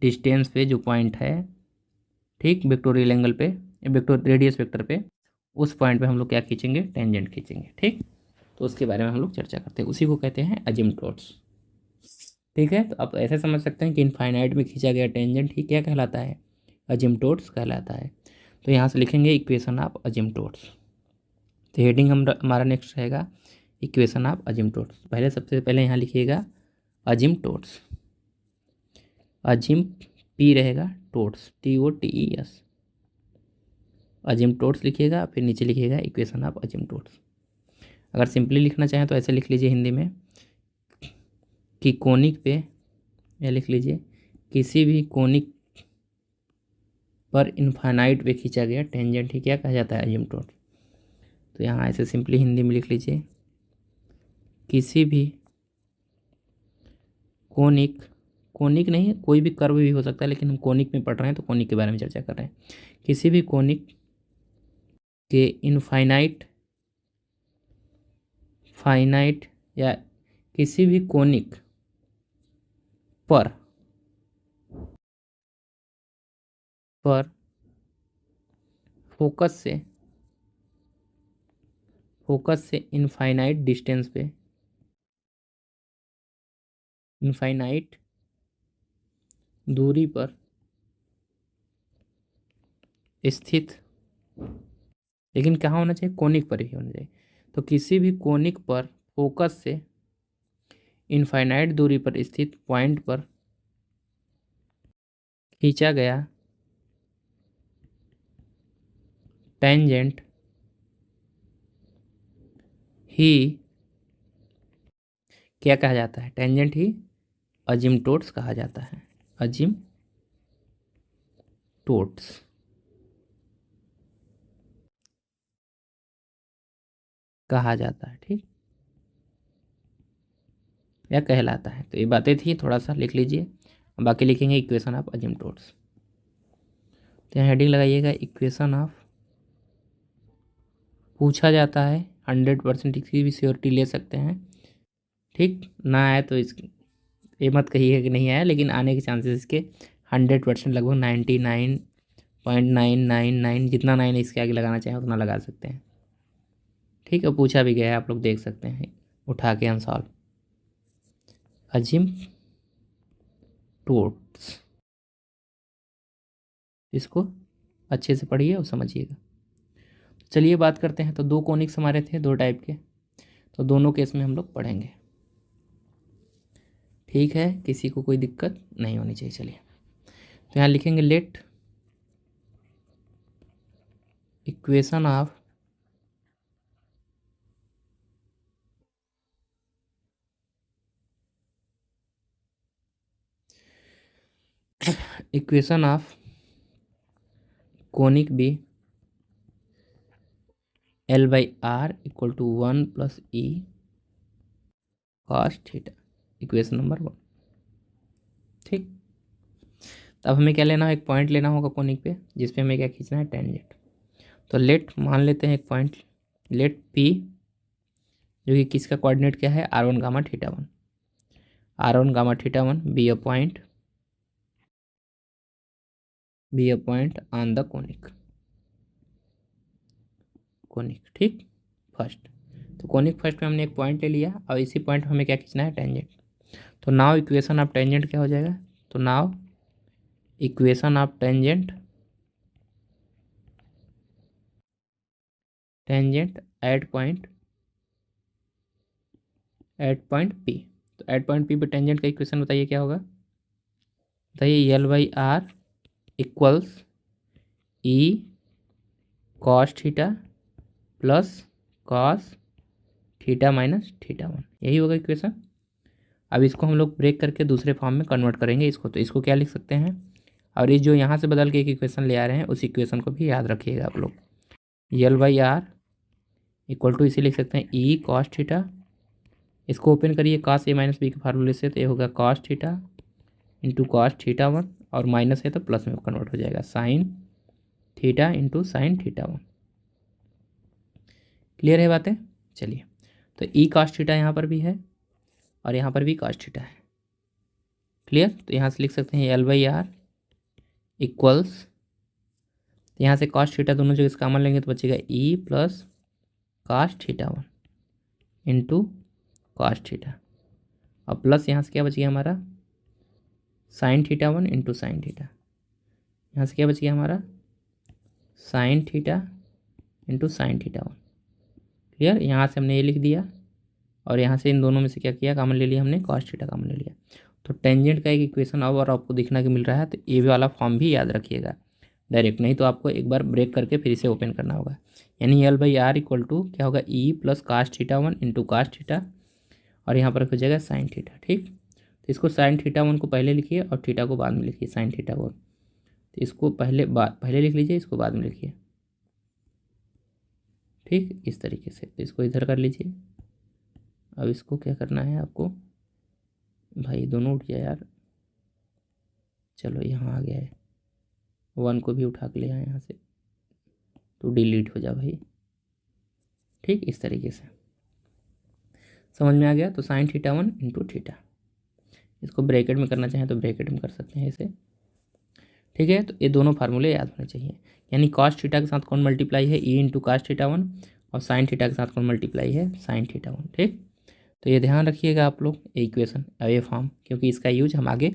A: डिस्टेंस पे जो पॉइंट है, ठीक, वेक्टोरियल एंगल पे, रेडियस वेक्टर पे, उस पॉइंट पे हम लोग क्या खींचेंगे, टेंजेंट खींचेंगे। ठीक, तो उसके बारे में हम लोग चर्चा करते हैं, उसी को कहते हैं अजिम्पटोट्स। ठीक है, तो आप ऐसे समझ सकते हैं कि इनफाइनाइट में खींचा गया टेंजेंट ही क्या कहलाता है, अजिम्पटोट्स कहलाता है। तो यहाँ से लिखेंगे इक्वेशन ऑफ अजिम्पटोट्स। तो हेडिंग हमारा नेक्स्ट रहेगा इक्वेशन ऑफ अजिम्पटोट्स। पहले सबसे पहले यहाँ लिखिएगा अजिम्पटोट्स, अजिम पी रहेगा, टोट्स TOTES, अजिम्पटोट्स लिखिएगा, फिर नीचे लिखिएगा इक्वेशन ऑफ अजिम्पटोट्स। अगर सिंपली लिखना चाहें तो ऐसे लिख लीजिए हिंदी में कि कोनिक पे, या लिख लीजिए किसी भी कोनिक पर इनफाइनाइट पे खींचा गया टेंजेंट ही क्या कहा जाता है, अजिम्पटोट। तो यहाँ ऐसे सिंपली हिंदी में लिख लीजिए, किसी भी कोनिक नहीं, कोई भी कर्व भी हो सकता है, लेकिन हम कोनिक में पढ़ रहे हैं तो कोनिक के बारे में चर्चा कर रहे हैं। किसी भी कोनिक के फाइनाइट या किसी भी कोनिक पर फोकस से इनफाइनाइट डिस्टेंस पे, इनफाइनाइट दूरी पर स्थित, लेकिन कहाँ होना चाहिए, कोनिक पर ही होना चाहिए। तो किसी भी कोनिक पर फोकस से इनफाइनाइट दूरी पर स्थित पॉइंट पर खींचा गया टेंजेंट ही क्या कहा जाता है, टेंजेंट ही अजिम्पटोट्स कहा जाता है, अजिम्पटोट्स कहा जाता है। ठीक, या कहलाता है। तो ये बातें थी, थोड़ा सा लिख लीजिए, बाकी लिखेंगे इक्वेशन ऑफ अजिम्पटोट्स। तो यहाँ हेडिंग लगाइएगा इक्वेशन ऑफ, पूछा जाता है 100% इसकी भी श्योरिटी ले सकते हैं। ठीक, ना आए तो इस ये मत कहिए कि नहीं आया, लेकिन आने के चांसेस इसके 100%, लगभग 99.999, जितना 9 इसके आगे लगाना चाहें उतना लगा सकते हैं। ठीक है, पूछा भी गया है, आप लोग देख सकते हैं उठा के आंसर। टोट्स। इसको अच्छे से पढ़िए और समझिएगा। चलिए बात करते हैं। तो दो कोनिक्स हमारे थे, दो टाइप के, तो दोनों केस में हम लोग पढ़ेंगे। ठीक है, किसी को कोई दिक्कत नहीं होनी चाहिए। चलिए तो यहाँ लिखेंगे let equation of conic be L by R equal to 1 plus E cos theta, equation number 1। ठीक, तो अब हमें क्या लेना है, एक पॉइंट लेना होगा कोनिक पे, जिस पे हमें क्या खींचना है, टेंजेंट। तो लेट मान लेते हैं एक पॉइंट, लेट P, जो कि किसका कोऑर्डिनेट क्या है, R1 gamma theta 1, R1 gamma theta 1 be a point on the conic. ठीक, फर्स्ट, तो कोनिक फर्स्ट में हमने एक पॉइंट ले लिया और इसी पॉइंट में हमें क्या खींचना है, टेंजेंट। तो नाउ इक्वेशन ऑफ टेंजेंट क्या हो जाएगा, तो now equation of tangent at point P। तो एट पॉइंट P पे टेंजेंट का इक्वेशन बताइए क्या होगा, बताइए। L by R equals E cos theta plus cos theta minus theta 1, यही होगा इक्वेशन। अब इसको हम लोग ब्रेक करके दूसरे फॉर्म में कन्वर्ट करेंगे इसको, तो इसको क्या लिख सकते हैं, और ये जो यहाँ से बदल के एक इक्वेशन ले आ रहे हैं उस इक्वेशन को भी याद रखिएगा आप लोग। L by R equal to इसे लिख सकते हैं ई कॉस थीटा, इसको ओपन करिए कॉस ए माइनस बी के फार्मूले से, तो ये होगा cos theta into cos theta 1, और माइनस है तो प्लस में कन्वर्ट हो जाएगा, sine theta into sine theta 1। Clear है बातें। चलिए, तो ई कॉस थीटा यहाँ पर भी है और यहाँ पर भी कॉस थीटा है। क्लियर, तो यहाँ से लिख सकते हैं L बाई आर इक्वल्स, यहाँ से कॉस थीटा दोनों जगह कॉमन लेंगे तो बचेगा E plus cos theta 1 into cos theta, और प्लस यहाँ से क्या बच गया हमारा, sine theta 1 into sine theta, यहाँ से क्या बच गया हमारा, sine theta into sine theta 1। Clear, यहाँ से हमने ये लिख दिया और यहाँ से इन दोनों में से क्या किया, कॉमन ले लिया हमने, कॉस थीटा कॉमन ले लिया। तो टेंजेंट का एक इक्वेशन अब और आपको दिखना कि मिल रहा है, तो ये वाला फॉर्म भी याद रखिएगा डायरेक्ट, नहीं तो आपको एक बार ब्रेक करके फिर इसे ओपन करना होगा। यानी L by R equal to क्या होगा, E plus cos theta 1 into cos theta, और यहाँ पर हो जाएगा साइन थीटा। ठीक, तो इसको साइन थीटा 1 को पहले लिखिए और थीटा को बाद में लिखिए, साइन थीटा 1। तो इसको पहले लिख लीजिए, इसको बाद में लिखिए। ठीक, इस तरीके से, तो इसको इधर कर लीजिए। अब इसको क्या करना है आपको, भाई दोनों उठ गया यार, चलो यहाँ आ गया है, 1 को भी उठा के ले आए यहाँ से, तो डिलीट हो जा भाई। ठीक, इस तरीके से समझ में आ गया। तो साइन थीटा 1 इंटू थीटा, इसको ब्रैकेट में करना चाहें तो ब्रैकेट में कर सकते हैं इसे। ठीक है, तो ये दोनों फार्मूले याद होने चाहिए। यानी कॉस थीटा के साथ कौन मल्टीप्लाई है, ई इंटू कास थीटा 1, और साइन थीटा के साथ कौन मल्टीप्लाई है, साइन थीटा 1। ठीक, तो ये ध्यान रखिएगा आप लोग, ये इक्वेशन और ये फॉर्म, क्योंकि इसका यूज हम आगे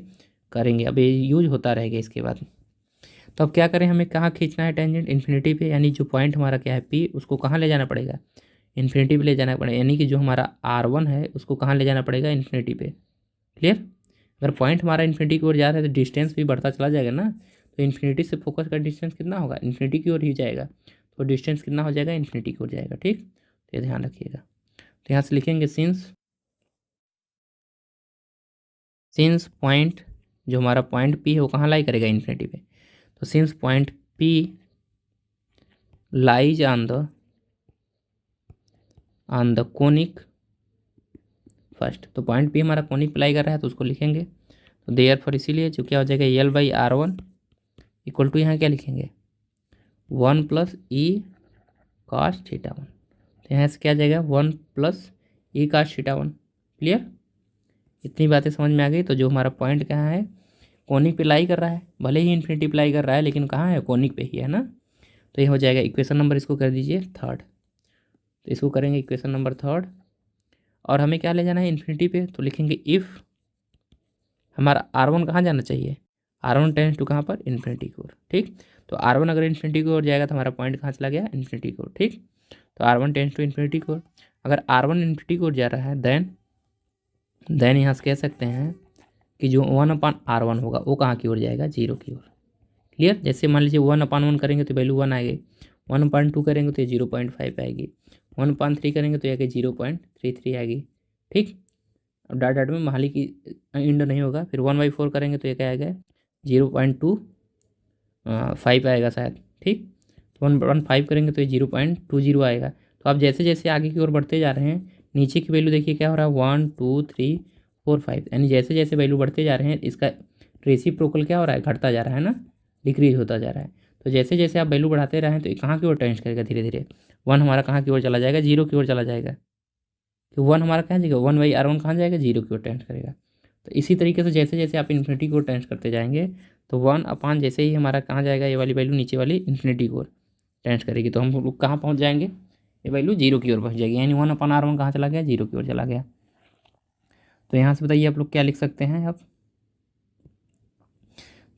A: करेंगे, अब ये यूज होता रहेगा इसके बाद। तो अब क्या करें, हमें कहाँ खींचना है टेंजेंट, इन्फिनिटी पे, यानी जो पॉइंट हमारा क्या है पी, उसको कहाँ ले जाना पड़ेगा, इन्फिनिटी पे ले जाना पड़ेगा। यानी कि जो हमारा R1 है उसको कहाँ ले जाना पड़ेगा, इन्फिनिटी पे। क्लियर, अगर पॉइंट हमारा इन्फिनिटी की ओर जा रहा है तो डिस्टेंस भी बढ़ता चला जाएगा ना, तो इन्फिनिटी से फोकस का डिस्टेंस कितना होगा, इन्फिनिटी की ओर ही जाएगा, तो डिस्टेंस कितना हो जाएगा, इन्फिनिटी की ओर जाएगा। ठीक, तो ये ध्यान रखिएगा। तो यहाँ से लिखेंगे सिंस पॉइंट, जो हमारा पॉइंट P है वो कहाँ लाई करेगा, इन्फिनिटी पे, तो since point P lies on the conic first, तो पॉइंट P हमारा कोनिक पे लाई कर रहा है तो उसको लिखेंगे, तो देयर फॉर इसीलिए जो क्या हो जाएगा, L by R1 equal to, यहाँ क्या लिखेंगे, 1 प्लस ई कास थीटा 1, तो यहाँ से क्या आ जाएगा, 1 plus E cos theta 1। Clear, इतनी बातें समझ में आ गई। तो जो हमारा पॉइंट कहाँ है, कोनिक पे लाई कर रहा है, भले ही इन्फिनिटी पे लाई कर रहा है लेकिन कहाँ है, कोनिक पे ही है ना, तो ये हो जाएगा इक्वेशन नंबर, इसको कर दीजिए 3rd। तो इसको करेंगे इक्वेशन नंबर 3rd, और हमें क्या ले जाना है, इन्फिनिटी पे, तो लिखेंगे इफ़ हमारा R1 कहाँ जाना चाहिए, R1 टेंस टू कहाँ पर, इन्फिनिटी की ओर। ठीक, तो R1 अगर इन्फिनिटी की ओर जाएगा तो हमारा पॉइंट कहाँ चला गया, इन्फिनिटी की ओर। ठीक, तो R1 टेंस टू इन्फिनिटी की ओर। अगर R1 इन्फिनिटी की ओर जा रहा है देन यहाँ से कह सकते हैं कि जो 1/R1 होगा वो कहाँ की ओर जाएगा, 0 की ओर। क्लियर, जैसे मान लीजिए 1/1 करेंगे तो वैल्यू 1 आएगी, 1/2 करेंगे तो ये 0.5 आएगी, 1/3 करेंगे तो ये 0.33 आएगी। ठीक, अब डाट डाट में महाली की इंड नहीं होगा। फिर 1/4 करेंगे तो ये क्या आएगा, 0.25 आएगा शायद। ठीक, तो 1/5 करेंगे तो ये 0.20 आएगा। तो आप जैसे जैसे आगे की ओर बढ़ते जा रहे हैं, नीचे की वैल्यू देखिए क्या हो रहा है, 1 2 3 4 5, यानी जैसे जैसे वैल्यू बढ़ते जा रहे हैं इसका रेसिप्रोकल क्या हो रहा है, घटता जा रहा है ना, डिक्रीज होता जा रहा है। तो जैसे जैसे आप वैल्यू बढ़ाते रहें तो ये कहाँ की ओर टेंड करेगा, धीरे धीरे 1 हमारा कहाँ की ओर चला जाएगा, 0 की ओर चला जाएगा। तो 1 हमारा कहाँ जाएगा, 1/R1 कहाँ जाएगा, 0 की ओर टेंड करेगा। तो इसी तरीके से जैसे जैसे आप इन्फिनिटी की ओर टेंड करते जाएंगे तो 1 जैसे ही हमारा कहाँ जाएगा, ये वाली वैल्यू नीचे वाली इन्फिनिटी की ओर टेंड करेगी, तो हम लोग कहाँ पहुँच जाएंगे, ये वैल्यू 0 की ओर पहुँच जाएगी, यानी 1/R1 कहाँ चला गया, 0 की ओर चला गया। तो यहाँ से बताइए आप लोग क्या लिख सकते हैं अब।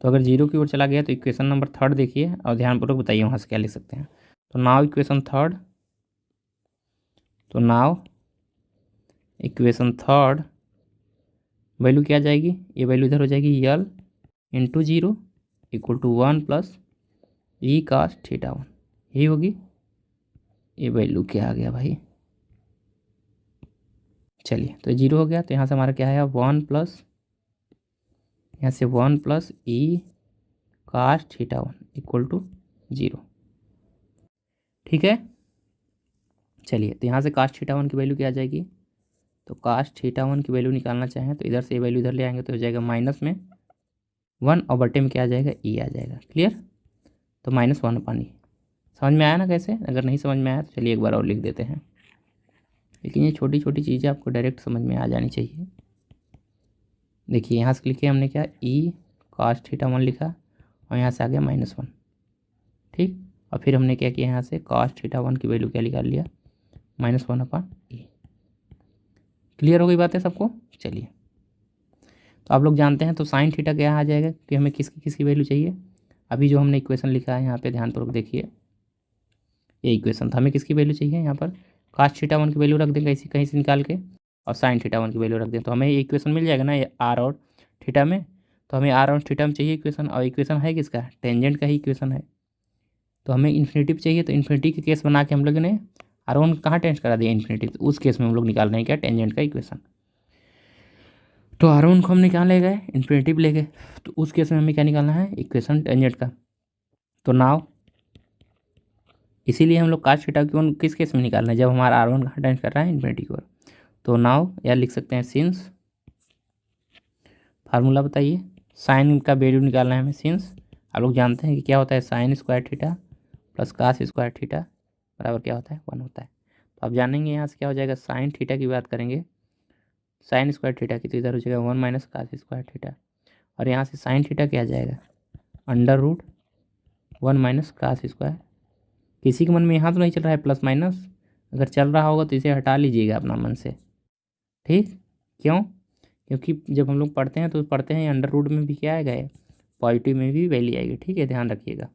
A: तो अगर 0 की ओर चला गया तो इक्वेशन नंबर 3 देखिए और ध्यानपूर्वक बताइए वहाँ से क्या लिख सकते हैं। तो नाउ इक्वेशन 3, तो नाउ इक्वेशन 3 वैल्यू क्या आ जाएगी, ये वैल्यू इधर हो जाएगी L into 0 equal to 1 plus E cos theta 1, यही होगी। ये वैल्यू क्या आ गया भाई, चलिए तो 0 हो गया। तो यहाँ से हमारा क्या है, 1 प्लस, यहाँ से 1 plus E cos theta 1 equal to 0। ठीक है, चलिए तो यहाँ से कास थीटा 1 की वैल्यू क्या आ जाएगी, तो कास थीटा 1 की वैल्यू निकालना चाहें तो इधर से ये वैल्यू इधर ले आएंगे तो हो जाएगा माइनस में 1 और बटे में क्या आ जाएगा, ई आ जाएगा। क्लियर, तो -1/e। समझ में आया ना कैसे, अगर नहीं समझ में आया तो चलिए एक बार और लिख देते हैं। लेकिन ये छोटी छोटी चीज़ें आपको डायरेक्ट समझ में आ जानी चाहिए। देखिए यहाँ से लिखे हमने क्या, ई कास थीटा 1 लिखा और यहाँ से आ गया -1। ठीक, और फिर हमने क्या किया, यहाँ से कास थीटा 1 की वैल्यू क्या निकाल लिया, -1/e। क्लियर हो गई बात है सबको। चलिए तो आप लोग जानते हैं तो साइन थीटा क्या आ जाएगा कि हमें किसकी वैल्यू चाहिए। अभी जो हमने इक्वेशन लिखा है यहाँ पे ध्यानपूर्वक देखिए, ये इक्वेशन था, हमें किसकी वैल्यू चाहिए, यहाँ पर कास थीटा 1 की वैल्यू रख दें कहीं से निकाल के और साइन थीटा 1 की वैल्यू रख दें तो हमें ये इक्वेशन मिल जाएगा ना, ये आर और थीटा में। तो हमें आर और थीटा में चाहिए इक्वेशन, और इक्वेशन है किसका, टेंजेंट का ही इक्वेशन है। तो हमें इन्फिनिटी चाहिए, तो इन्फिनिटी के केस बना के हम लोग ने R1 कहाँ टेंस करा दिया, इन्फिनिटी। तो उस केस में हम लोग निकाल रहे हैं क्या, टेंजेंट का इक्वेशन। तो R1 को हम निकाल ले गए, इन्फिनिटी ले गए, तो उस केस में हमें क्या निकालना है, इक्वेशन टेंजेंट का। तो नाउ इसीलिए हम लोग कास थीटा की किस केस में निकालना है, जब हमारा R1 कहाँ टेंस कर रहा है, इन्फिनिटी की ओर। तो नाउ यार लिख सकते हैं सिंस, फार्मूला बताइए, साइन का वैल्यू निकालना है हमें सिंस। आप लोग जानते हैं कि क्या होता है, sine square theta plus cos square theta बराबर क्या होता है, 1 होता है। तो आप जानेंगे यहाँ से क्या हो जाएगा, साइन थीटा की बात करेंगे, साइन स्क्वायर थीटा की, तो इधर हो जाएगा 1 माइनस कास स्क्वायर थीटा, और यहाँ से साइन थीटा क्या आ जाएगा, √1 माइनस कास स्क्वायर। किसी के मन में यहाँ तो नहीं चल रहा है प्लस माइनस, अगर चल रहा होगा तो इसे हटा लीजिएगा अपना मन से। ठीक, क्यों, क्योंकि जब हम लोग पढ़ते हैं तो पढ़ते हैं √ में भी क्या आएगा, पॉजिटिव में भी वैल्यू आएगी। ठीक है, ध्यान रखिएगा।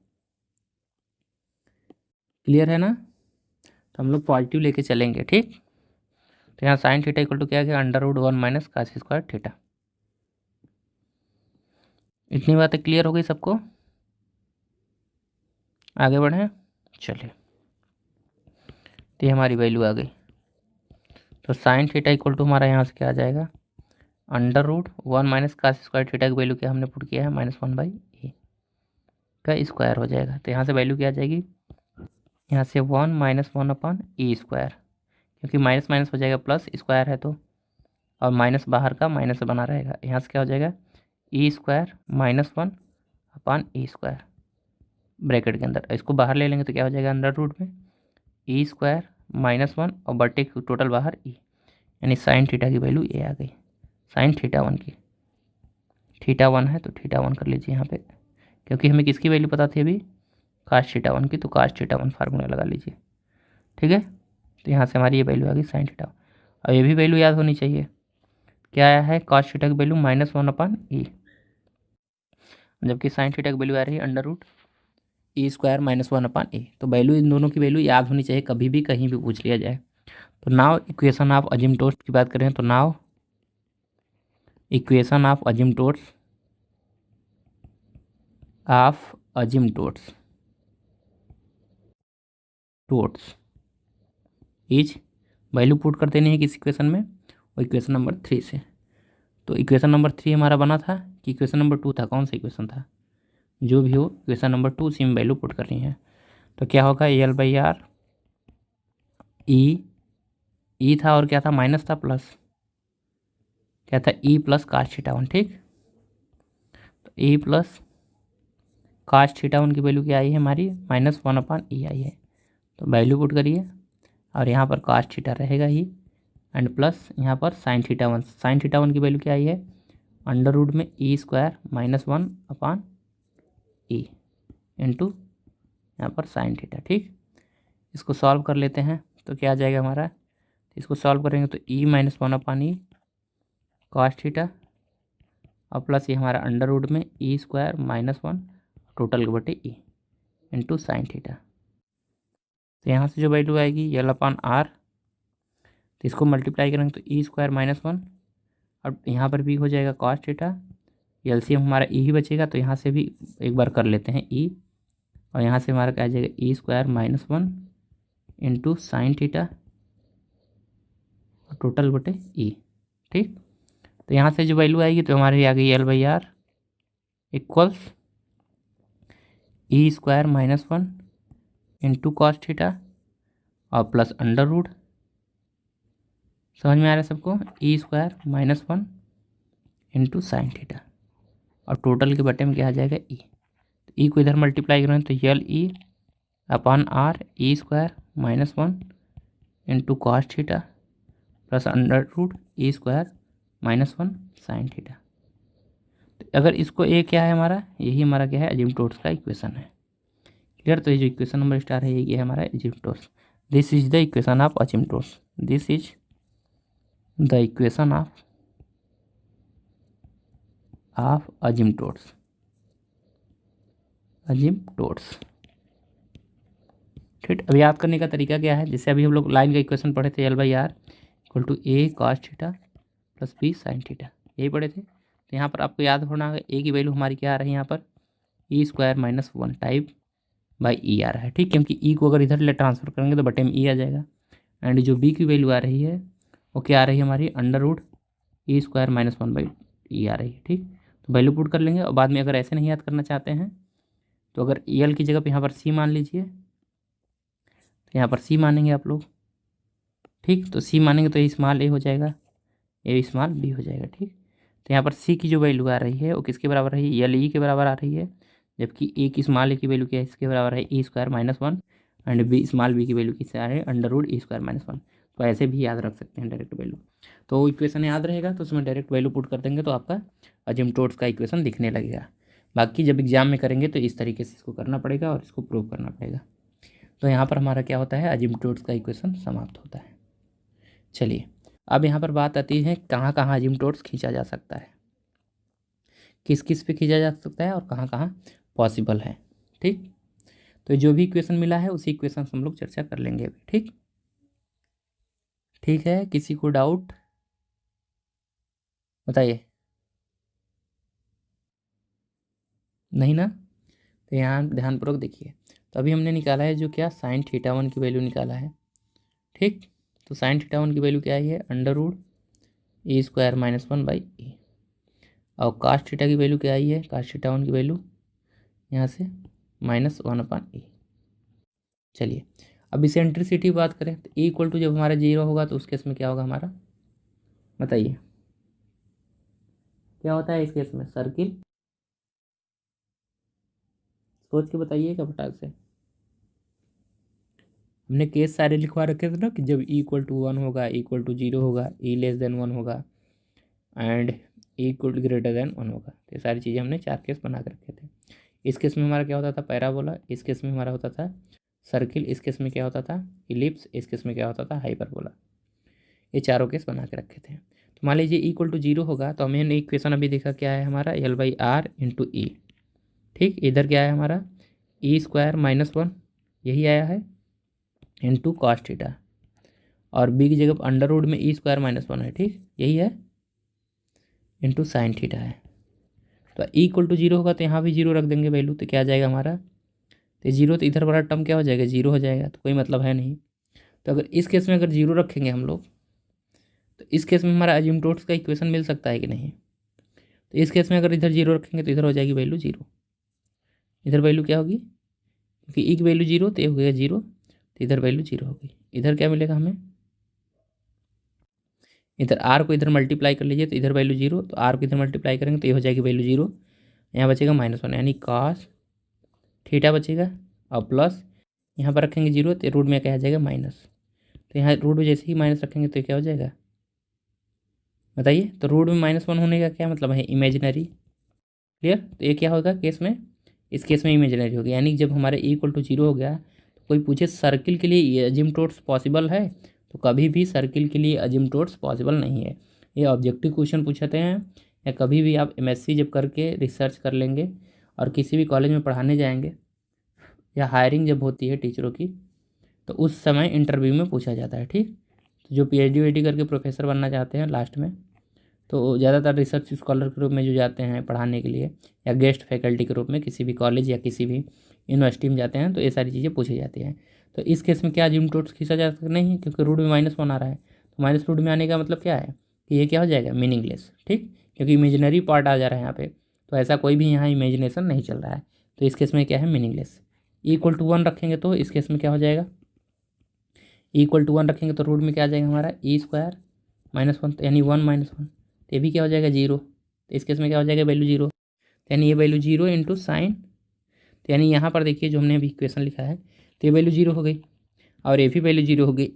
A: क्लियर है ना, तो हम लोग पॉजिटिव लेके चलेंगे। ठीक, तो यहाँ साइन थीटा इक्वल टू क्या है, √1 माइनस कास स्क्वायर थीटा। इतनी बातें क्लियर हो गई सबको, आगे बढ़ें। चलिए तो ये हमारी वैल्यू आ गई। तो साइन थीटा इक्वल टू हमारा यहाँ से क्या आ जाएगा, √1 माइनस कास स्क्वायर थीटा की वैल्यू क्या हमने पुट किया है, -1/e का स्क्वायर हो जाएगा। तो यहाँ से वैल्यू क्या आ जाएगी, यहाँ से 1 - 1/e स्क्वायर, क्योंकि माइनस माइनस हो जाएगा प्लस, स्क्वायर है तो, और माइनस बाहर का माइनस बना रहेगा। यहाँ से क्या हो जाएगा, e square -1/e square bracket के अंदर, इसको बाहर ले लेंगे तो क्या हो जाएगा, √ में e स्क्वायर -1 और बटे टोटल बाहर e, यानी साइन थीटा की वैल्यू ये आ गई, साइन थीटा 1 की। थीटा 1 है तो थीटा 1 कर लीजिए यहाँ पे, क्योंकि हमें किसकी वैल्यू पता थी अभी, कास थीटा 1 की, तो कास थीटा 1 फार्मूला लगा लीजिए। ठीक है, तो यहाँ से हमारी ये वैल्यू आ गई साइन थीटा, और ये भी वैल्यू याद होनी चाहिए। क्या आया है, कॉस थीटा की वैल्यू -1/e, जबकि साइन थीटा की वैल्यू आ रही है √e² -1/e। तो वैल्यू, इन दोनों की वैल्यू याद होनी चाहिए, कभी भी कहीं भी पूछ लिया जाए। तो नाउ इक्वेशन ऑफ अजिम्प्टोट्स की बात करें तो now equation of asymptotes is, value put कर देनी है किस इक्वेशन में, वो इक्वेशन नंबर 3 से। तो इक्वेशन नंबर 3 हमारा बना था कि इक्वेशन नंबर 2 था, कौन सा इक्वेशन था, जो भी हो इक्वेशन नंबर 2 सी में वैल्यू पुट करनी है। तो क्या होगा, L/R, ई था और क्या था, माइनस था, प्लस क्या था, E + cos θ1, ठीक। तो E + cos θ1 की वैल्यू क्या आई है हमारी, -1/e आई है। तो वैल्यू पुट करिए और यहाँ पर cos θ रहेगा ही, एंड प्लस यहाँ पर sin θ1 की वैल्यू क्या आई है, √e² -1/e इंटू यहाँ पर sin θ, ठीक। इसको सॉल्व कर लेते हैं तो क्या आ जाएगा हमारा, इसको सॉल्व करेंगे तो E -1/e cos θ और प्लस ये हमारा √e² -1 टोटल बटे e इंटू sin θ। तो यहाँ से जो वैल्यू आएगी L/R, तो इसको मल्टीप्लाई करेंगे तो E² -1, अब यहाँ पर भी हो जाएगा cos θ, एलसीएम हमारा ई ही बचेगा, तो यहाँ से भी एक बार कर लेते हैं ई, और यहाँ से हमारा क्या आ जाएगा, E² -1 इंटू sin θ टोटल बटे ई, ठीक। तो यहाँ से जो वैल्यू आएगी तो हमारी आ गई L/R equals E² -1 into cos θ और प्लस √, समझ में आ रहा है सबको, E² -1 इंटू sin θ और टोटल के बटे में क्या आ जाएगा ई। तो ई को इधर मल्टीप्लाई करें तो L/R E² -1 into cos θ plus √e² -1 sin θ। तो अगर इसको ए क्या है हमारा, यही हमारा क्या है, अजिम्प्टोट्स का इक्वेशन है, क्लियर। तो ये जो इक्वेशन नंबर स्टार है ये है हमारा asymptotes, this is the equation of asymptotes, this is the equation of asymptotes, ठीक। अब याद करने का तरीका क्या है, जैसे अभी हम लोग लाइन का इक्वेशन पढ़े थे, L/R = A cos θ + B sin θ, यही पढ़े थे। तो यहाँ पर आपको याद होना है ए की वैल्यू हमारी क्या आ रही है, यहाँ पर E² -1 टाइप बाई ई आ रहा है, ठीक, क्योंकि ई को अगर इधर ले ट्रांसफर करेंगे तो बटे में ई आ जाएगा। एंड जो बी की वैल्यू आ रही है वो क्या आ रही है हमारी, √e² -1/e आ रही है, ठीक। तो वैल्यू पुट कर लेंगे, और बाद में अगर ऐसे नहीं याद करना चाहते हैं तो अगर एल की जगह पे यहाँ पर सी मान लीजिए, तो यहाँ पर सी मानेंगे आप लोग, ठीक। तो सी मानेंगे तो स्मॉल ए हो जाएगा, ए स्मॉल बी हो जाएगा, ठीक। तो यहाँ पर सी की जो वैल्यू आ रही है वो किसके बराबर है, L/E के बराबर आ रही है, जबकि ए की स्मॉल ए की वैल्यू क्या है, इसके बराबर है E² -1, and B small B की वैल्यू किससे आ रही है, √e² -1। तो ऐसे भी याद रख सकते हैं डायरेक्ट वैल्यू, तो इक्वेशन याद रहेगा तो उसमें डायरेक्ट वैल्यू पुट कर देंगे तो आपका अजिम्प्टोट्स का इक्वेशन दिखने लगेगा। बाकी जब एग्जाम में करेंगे तो इस तरीके से इसको करना पड़ेगा और इसको प्रूव करना पड़ेगा। तो यहाँ पर हमारा क्या होता है, अजिम्प्टोट्स का इक्वेशन समाप्त होता है। चलिए अब यहाँ पर बात आती है कहाँ कहाँ अजिम्प्टोट्स खींचा जा सकता है, किस किस पे खींचा जा सकता है और कहाँ कहाँ पॉसिबल है, ठीक। तो जो भी इक्वेशन मिला है उसी इक्वेशन से हम लोग चर्चा कर लेंगे अभी, ठीक। ठीक है, किसी को डाउट बताइए, नहीं ना। तो यहाँ ध्यानपूर्वक देखिए, तो अभी हमने निकाला है जो क्या, sin θ1 की वैल्यू निकाला है, ठीक। तो sin θ1 की वैल्यू क्या आई है, √e² -1/e, और cos θ की वैल्यू क्या आई है, cos θ1 की वैल्यू यहाँ से -1/e। चलिए अब इसेंट्रिसिटी की बात करें तो E = जब हमारा 0 होगा तो उस केस में क्या होगा हमारा, बताइए क्या होता है इस केस में, सर्किल, सोच के बताइएगा फटाक से। हमने केस सारे लिखवा रखे थे ना कि जब E = 1 होगा, E = 0 होगा, E < 1 होगा एंड E > 1 होगा। तो ये सारी चीज़ें हमने 4 केस बना के रखे थे। इस केस में हमारा क्या होता था, पैराबोला, इस केस में हमारा होता था सर्किल, इस केस में क्या होता था, इलिप्स, इस केस में क्या होता था, हाइपरबोला। ये चारों केस बना के रखे थे। तो मान लीजिए इक्वल टू जीरो होगा तो हमें इक्वेशन अभी देखा क्या है हमारा L/R इंटू ई। ठीक, इधर क्या है हमारा E² -1 यही आया है इंटू कॉस थीटा, और बी की जगह अंडर रूट में E² -1 है। ठीक, यही है इंटू साइन थीटा है। तो इक्वल टू जीरो होगा तो यहाँ भी जीरो रख देंगे वैल्यू, तो क्या आ जाएगा हमारा, तो जीरो, तो इधर वाला टर्म क्या हो जाएगा, जीरो हो जाएगा, तो कोई मतलब है नहीं। तो अगर इस केस में अगर जीरो रखेंगे हम लोग तो इस केस में हमारा अजिम्प्टोट्स का इक्वेशन मिल सकता है कि नहीं। तो इस केस में अगर इधर जीरो रखेंगे तो इधर हो जाएगी वैल्यू जीरो, इधर वैल्यू क्या होगी, क्योंकि ई की वैल्यू जीरो तो ये हो गया जीरो, तो इधर वैल्यू जीरो होगी। इधर क्या मिलेगा हमें, इधर आर को इधर मल्टीप्लाई कर लीजिए तो इधर वैल्यू जीरो, तो आर को इधर मल्टीप्लाई करेंगे तो ये हो जाएगी वैल्यू जीरो, यहाँ बचेगा -1 यानी कॉस थीटा बचेगा, और प्लस यहाँ पर रखेंगे जीरो तो रूट में क्या आ जाएगा माइनस, तो यहाँ रूट में जैसे ही माइनस रखेंगे तो क्या हो जाएगा बताइए। तो रूट में -1 होने का क्या मतलब है, इमेजिनरी। क्लियर, तो ये क्या होगा केस में, इस केस में इमेजिनरी हो गया, यानी जब हमारे इक्वल टू जीरो हो गया तो कोई पूछे सर्किल के लिए अजिम्प्टोट्स पॉसिबल है, तो कभी भी सर्किल के लिए अजिम्प्टोट्स पॉसिबल नहीं है। ये ऑब्जेक्टिव क्वेश्चन पूछते हैं, या कभी भी आप MSc जब करके रिसर्च कर लेंगे और किसी भी कॉलेज में पढ़ाने जाएंगे या हायरिंग जब होती है टीचरों की, तो उस समय इंटरव्यू में पूछा जाता है। ठीक, तो जो PhD करके प्रोफेसर बनना चाहते हैं लास्ट में, तो ज़्यादातर रिसर्च स्कॉलर के रूप में जो जाते हैं पढ़ाने के लिए, या गेस्ट फैकल्टी के रूप में किसी भी कॉलेज या किसी भी यूनिवर्सिटी में जाते हैं, तो ये सारी चीज़ें पूछी जाती हैं। तो इस केस में क्या अजिम्प्टोट्स खींचा जा सकता नहीं है, क्योंकि रूट में -1 आ रहा है, तो माइनस रूट में आने का मतलब क्या है कि ये क्या हो जाएगा मीनिंगलेस। ठीक, क्योंकि इमेजिनरी पार्ट आ जा रहा है यहाँ पे, तो ऐसा कोई भी यहाँ इमेजिनेशन नहीं चल रहा है, तो इस केस में क्या है मीनिंगलेस। इक्वल टू 1 रखेंगे तो इस केस में क्या हो जाएगा, इक्वल टू 1 रखेंगे तो रूट में क्या आ जाएगा हमारा E² -1, यानी 1 -1, तो ये भी क्या हो जाएगा जीरो, तो इस केस में क्या हो जाएगा वैल्यू जीरो, तो यानी ये वैल्यू जीरो इंटू साइन, तो यानी यहाँ पर देखिए जो हमने अभी इक्वेशन लिखा है तो ये वैल्यू जीरो हो गई और ये भी वैल्यू जीरो हो गई,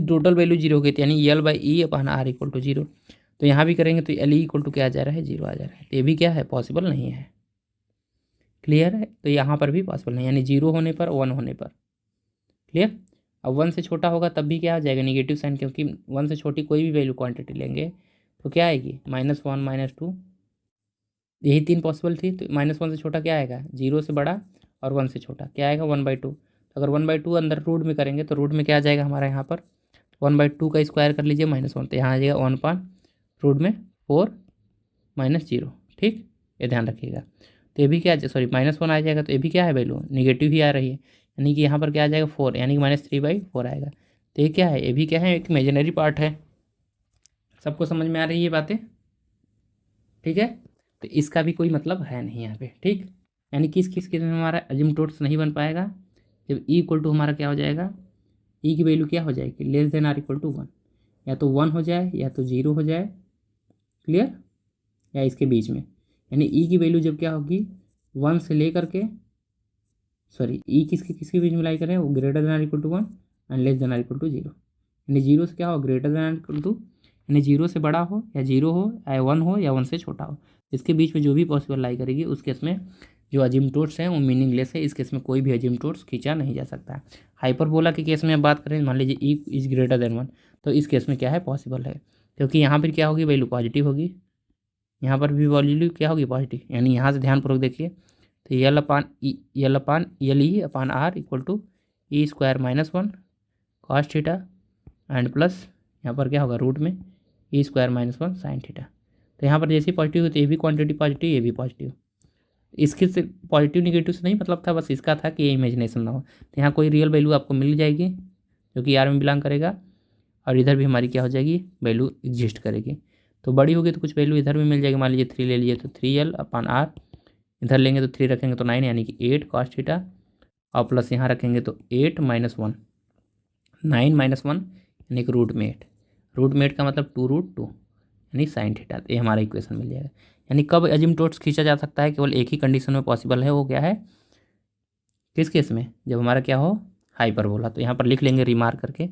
A: टोटल वैल्यू जीरो हो गई, तो यानी L/E/R इक्वल टू जीरो। तो यहाँ भी करेंगे तो L इक्वल टू क्या आ जा रहा है, जीरो आ जा रहा है, तो ये भी क्या है पॉसिबल नहीं है। क्लियर है, तो यहाँ पर भी पॉसिबल नहीं, यानी जीरो होने पर 1 होने पर। क्लियर, अब 1 से छोटा होगा तब भी क्या आ जाएगा नेगेटिव साइन, क्योंकि 1 से छोटी कोई भी वैल्यू क्वांटिटी लेंगे तो क्या आएगी -1 -2, यही 3 पॉसिबल थी। तो -1 से छोटा क्या आएगा, 0 से बड़ा, और 1 से छोटा क्या आएगा 1/2। तो अगर 1/2 अंदर रूट में करेंगे तो रूट में क्या आ जाएगा हमारा यहाँ पर 1/2 का स्क्वायर कर लीजिए -1, तो यहाँ आ जाएगा 1/√4 -0। ठीक, ये ध्यान रखिएगा। तो ये भी क्या, सॉरी -1 आ जाएगा, तो ये भी क्या है वैल्यू निगेटिव ही आ रही है, यानी कि यहाँ पर क्या आ जाएगा 4, यानी कि -3/4 आएगा। तो ये क्या है, ये भी क्या है एक इमेजिनरी पार्ट है। सबको समझ में आ रही है ये बातें, ठीक है। तो इसका भी कोई मतलब है नहीं यहाँ पे। ठीक, यानी किस किस केस में हमारा अजिम्प्टोट्स नहीं बन पाएगा, जब ई इक्वल टू हमारा क्या हो जाएगा, ई की वैल्यू क्या हो जाएगी < 1, या तो 1 हो जाए या तो 0 हो जाए। क्लियर, या इसके बीच में, यानी ई की वैल्यू जब क्या होगी 1 से लेकर के, सॉरी ई किसके किसके बीच में लाई करें, वो >1 एंड < 0, यानी 0 से क्या हो >, यानी 0 से बड़ा हो या 0 हो या 1 हो या 1 से छोटा हो, इसके बीच में जो भी पॉसिबल लाई करेगी उस केस में जो अजिम्प्टोट्स हैं वो मीनिंगलेस है। इस केस में कोई भी अजिम्प्टोट्स खींचा नहीं जा सकता है। हाइपरबोला के केस में अब बात करें, मान लीजिए ई इज >1, तो इस केस में क्या है पॉसिबल है, क्योंकि यहाँ पर क्या होगी वैल्यू पॉजिटिव होगी, यहाँ पर भी वैल्यू क्या होगी पॉजिटिव, यानी यहाँ से ध्यानपूर्वक देखिए, तो L/E/R equal to E² -1 cos theta and plus यहाँ पर क्या होगा रूट में E² -1 sin थीटा। तो यहाँ पर जैसे पॉजिटिव होती है ये भी क्वांटिटी पॉजिटिव, ये भी पॉजिटिव, इसके से पॉजिटिव निगेटिव से नहीं मतलब था, बस इसका था कि ये इमेजिनेशन ना हो। तो यहाँ कोई रियल वैल्यू आपको मिल जाएगी जो कि R में बिलोंग करेगा, और इधर भी हमारी क्या हो जाएगी वैल्यू एग्जिस्ट करेगी। तो बड़ी होगी तो कुछ वैल्यू इधर भी मिल जाएगी, मान लीजिए 3 ले लीजिए तो 3L/R, इधर लेंगे तो 3 रखेंगे तो 9 यानी कि 8 cos थीटा, और प्लस यहाँ रखेंगे तो 8 -1, 9 -1 यानी कि रूट में 8 का मतलब 2√2 यानी sin थीटा। तो ये हमारा इक्वेशन मिल जाएगा। यानी कब अजिम्प्टोट्स खींचा जा सकता है, केवल एक ही कंडीशन में पॉसिबल है, वो क्या है किस केस में, जब हमारा क्या हो हाइपरबोला। तो यहाँ पर लिख लेंगे रिमार्क करके,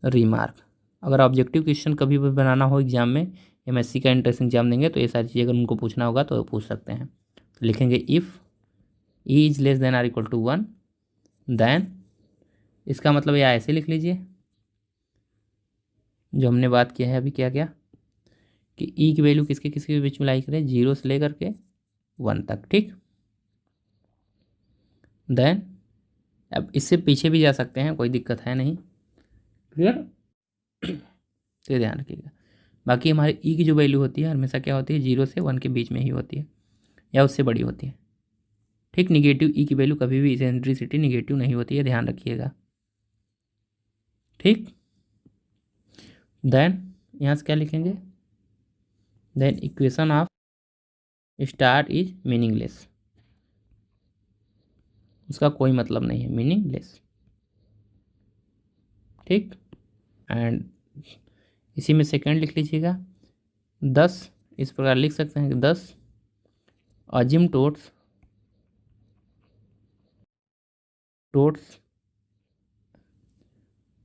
A: रिमार्क। अगर ऑब्जेक्टिव क्वेश्चन कभी भी बनाना हो एग्जाम में, MSc का एंट्रेंस एग्जाम देंगे तो ये सारी चीज़ें अगर उनको पूछना होगा तो वो पूछ सकते हैं। तो लिखेंगे if E is less than R equal to 1 then, इसका मतलब या ऐसे लिख लीजिए जो हमने बात किया है अभी क्या क्या कि ई की वैल्यू किसके किसके बीच में लाई करें, 0 से लेकर के 1 तक। ठीक, देन अब इससे पीछे भी जा सकते हैं, कोई दिक्कत है नहीं। क्लियर, तो ध्यान रखिएगा। बाकी हमारे ई की जो वैल्यू होती है हमेशा क्या होती है, 0 से 1 के बीच में ही होती है या उससे बड़ी होती है। ठीक, निगेटिव ई की वैल्यू कभी भी इसेंट्रिसिटी निगेटिव नहीं होती है, ध्यान रखिएगा। ठीक, देन यहाँ से क्या लिखेंगे, then equation of star is meaningless, उसका कोई मतलब नहीं है, मीनिंगलेस। ठीक, एंड इसी में सेकंड लिख लीजिएगा 10, इस प्रकार लिख सकते हैं कि 10 अजिम्प्टोट्स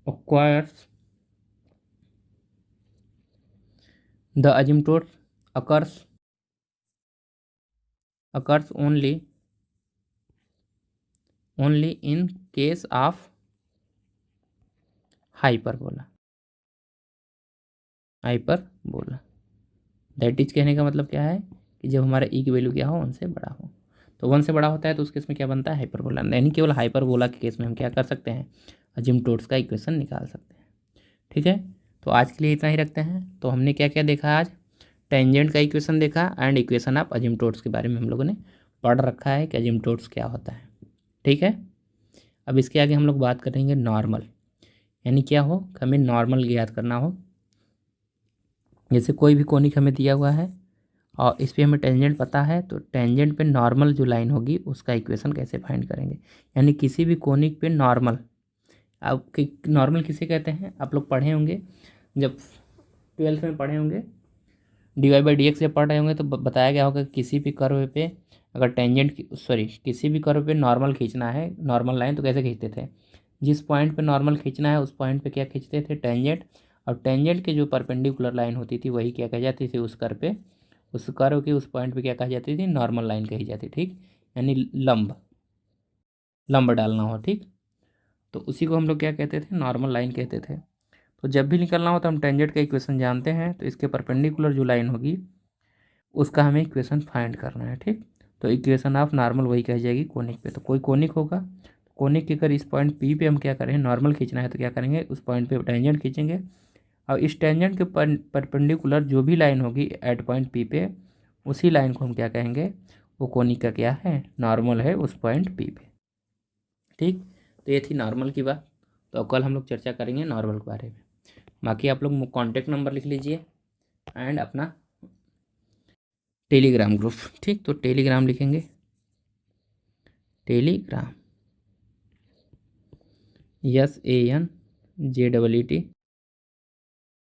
A: acquires the asymptote occurs only in case of hyperbola that is कहने का मतलब क्या है कि जब हमारा ई की वैल्यू क्या हो 1 से बड़ा हो, तो 1 से बड़ा होता है तो उस केस में क्या बनता है, हाइपरबोला। यानी केवल हाइपरबोला के केस में हम क्या कर सकते हैं, अजिम्प्टोट्स का इक्वेशन निकाल सकते हैं। ठीक है, तो आज के लिए इतना ही रखते हैं। तो हमने क्या क्या देखा आज, टेंजेंट का इक्वेशन देखा एंड इक्वेशन ऑफ अजिम्प्टोट्स के बारे में हम लोगों ने पढ़ रखा है कि अजिम्प्टोट्स क्या होता है। ठीक है, अब इसके आगे हम लोग बात करेंगे नॉर्मल, यानी क्या हो, हमें नॉर्मल ज्ञात करना हो। जैसे कोई भी कोनिक हमें दिया हुआ है और इस पर हमें टेंजेंट पता है, तो टेंजेंट पे नॉर्मल जो लाइन होगी उसका इक्वेशन कैसे फाइंड करेंगे। यानी किसी भी कोनिक पे नॉर्मल, आप नॉर्मल किसे कहते हैं, आप लोग पढ़े होंगे जब 12th में पढ़े होंगे, dy/dx जब पढ़ रहे होंगे तो बताया गया होगा कि किसी भी कर्व पे अगर किसी भी कर्व पे नॉर्मल खींचना है, नॉर्मल लाइन, तो कैसे खींचते थे, जिस पॉइंट पे नॉर्मल खींचना है उस पॉइंट पे क्या खींचते थे, टेंजेंट। और टेंजेंट के जो परपेंडिकुलर लाइन होती थी वही क्या कही जाती थी, उस कर्व की उस पॉइंट पे क्या कही जाती थी, नॉर्मल लाइन कही जाती। ठीक, यानी लंब डालना हो। ठीक, तो उसी को हम लोग क्या कहते थे, नॉर्मल लाइन कहते थे। तो जब भी निकलना हो तो हम टेंजेंट का इक्वेशन जानते हैं, तो इसके परपेंडिकुलर जो लाइन होगी उसका हमें इक्वेशन फाइंड करना है। ठीक, तो इक्वेशन ऑफ नॉर्मल वही कही जाएगी कोनिक पे। तो कोई कोनिक होगा, कोनिक के अगर इस पॉइंट पी पे हम क्या करें, नॉर्मल खींचना है, तो क्या करेंगे, उस पॉइंट पे टेंजेंट खींचेंगे और इस टेंजेंट के परपेंडिकुलर जो भी लाइन होगी एट पॉइंट पी पे, उसी लाइन को हम क्या कहेंगे, वो कोनिक का क्या है, नॉर्मल है उस पॉइंट पी पे। ठीक, तो ये थी नॉर्मल की बात। तो कल हम लोग चर्चा करेंगे नॉर्मल के बारे में। बाकी आप लोग कॉन्टैक्ट नंबर लिख लीजिए एंड अपना टेलीग्राम ग्रुप। ठीक, तो टेलीग्राम लिखेंगे, टेलीग्राम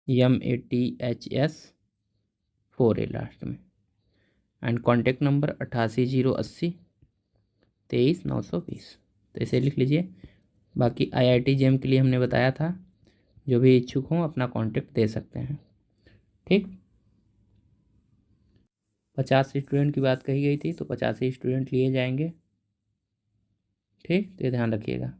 A: SANJEETMATHS4 लास्ट में, एंड कॉन्टैक्ट नंबर 8808032920। तो इसे लिख लीजिए। बाकी IIT JEM के लिए हमने बताया था, जो भी इच्छुक हों अपना कॉन्टैक्ट दे सकते हैं। ठीक, 50 स्टूडेंट की बात कही गई थी, तो 50 ही स्टूडेंट लिए जाएंगे। ठीक, तो ये ध्यान रखिएगा।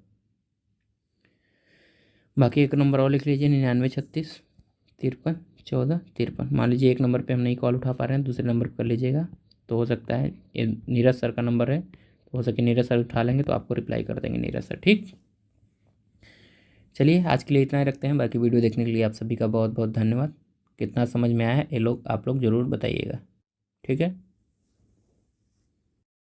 A: बाकी एक नंबर और लिख लीजिए, 9936531453। मान लीजिए एक नंबर पे हम नहीं कॉल उठा पा रहे हैं, दूसरे नंबर पर कर लीजिएगा, तो हो सकता है ये नीरज सर का नंबर है, तो हो सके नीरज सर उठा लेंगे तो आपको रिप्लाई कर देंगे नीरज सर। ठीक, चलिए आज के लिए इतना ही रखते हैं। बाकी वीडियो देखने के लिए आप सभी का बहुत बहुत धन्यवाद। कितना समझ में आया है ये लोग आप लोग ज़रूर बताइएगा। ठीक है।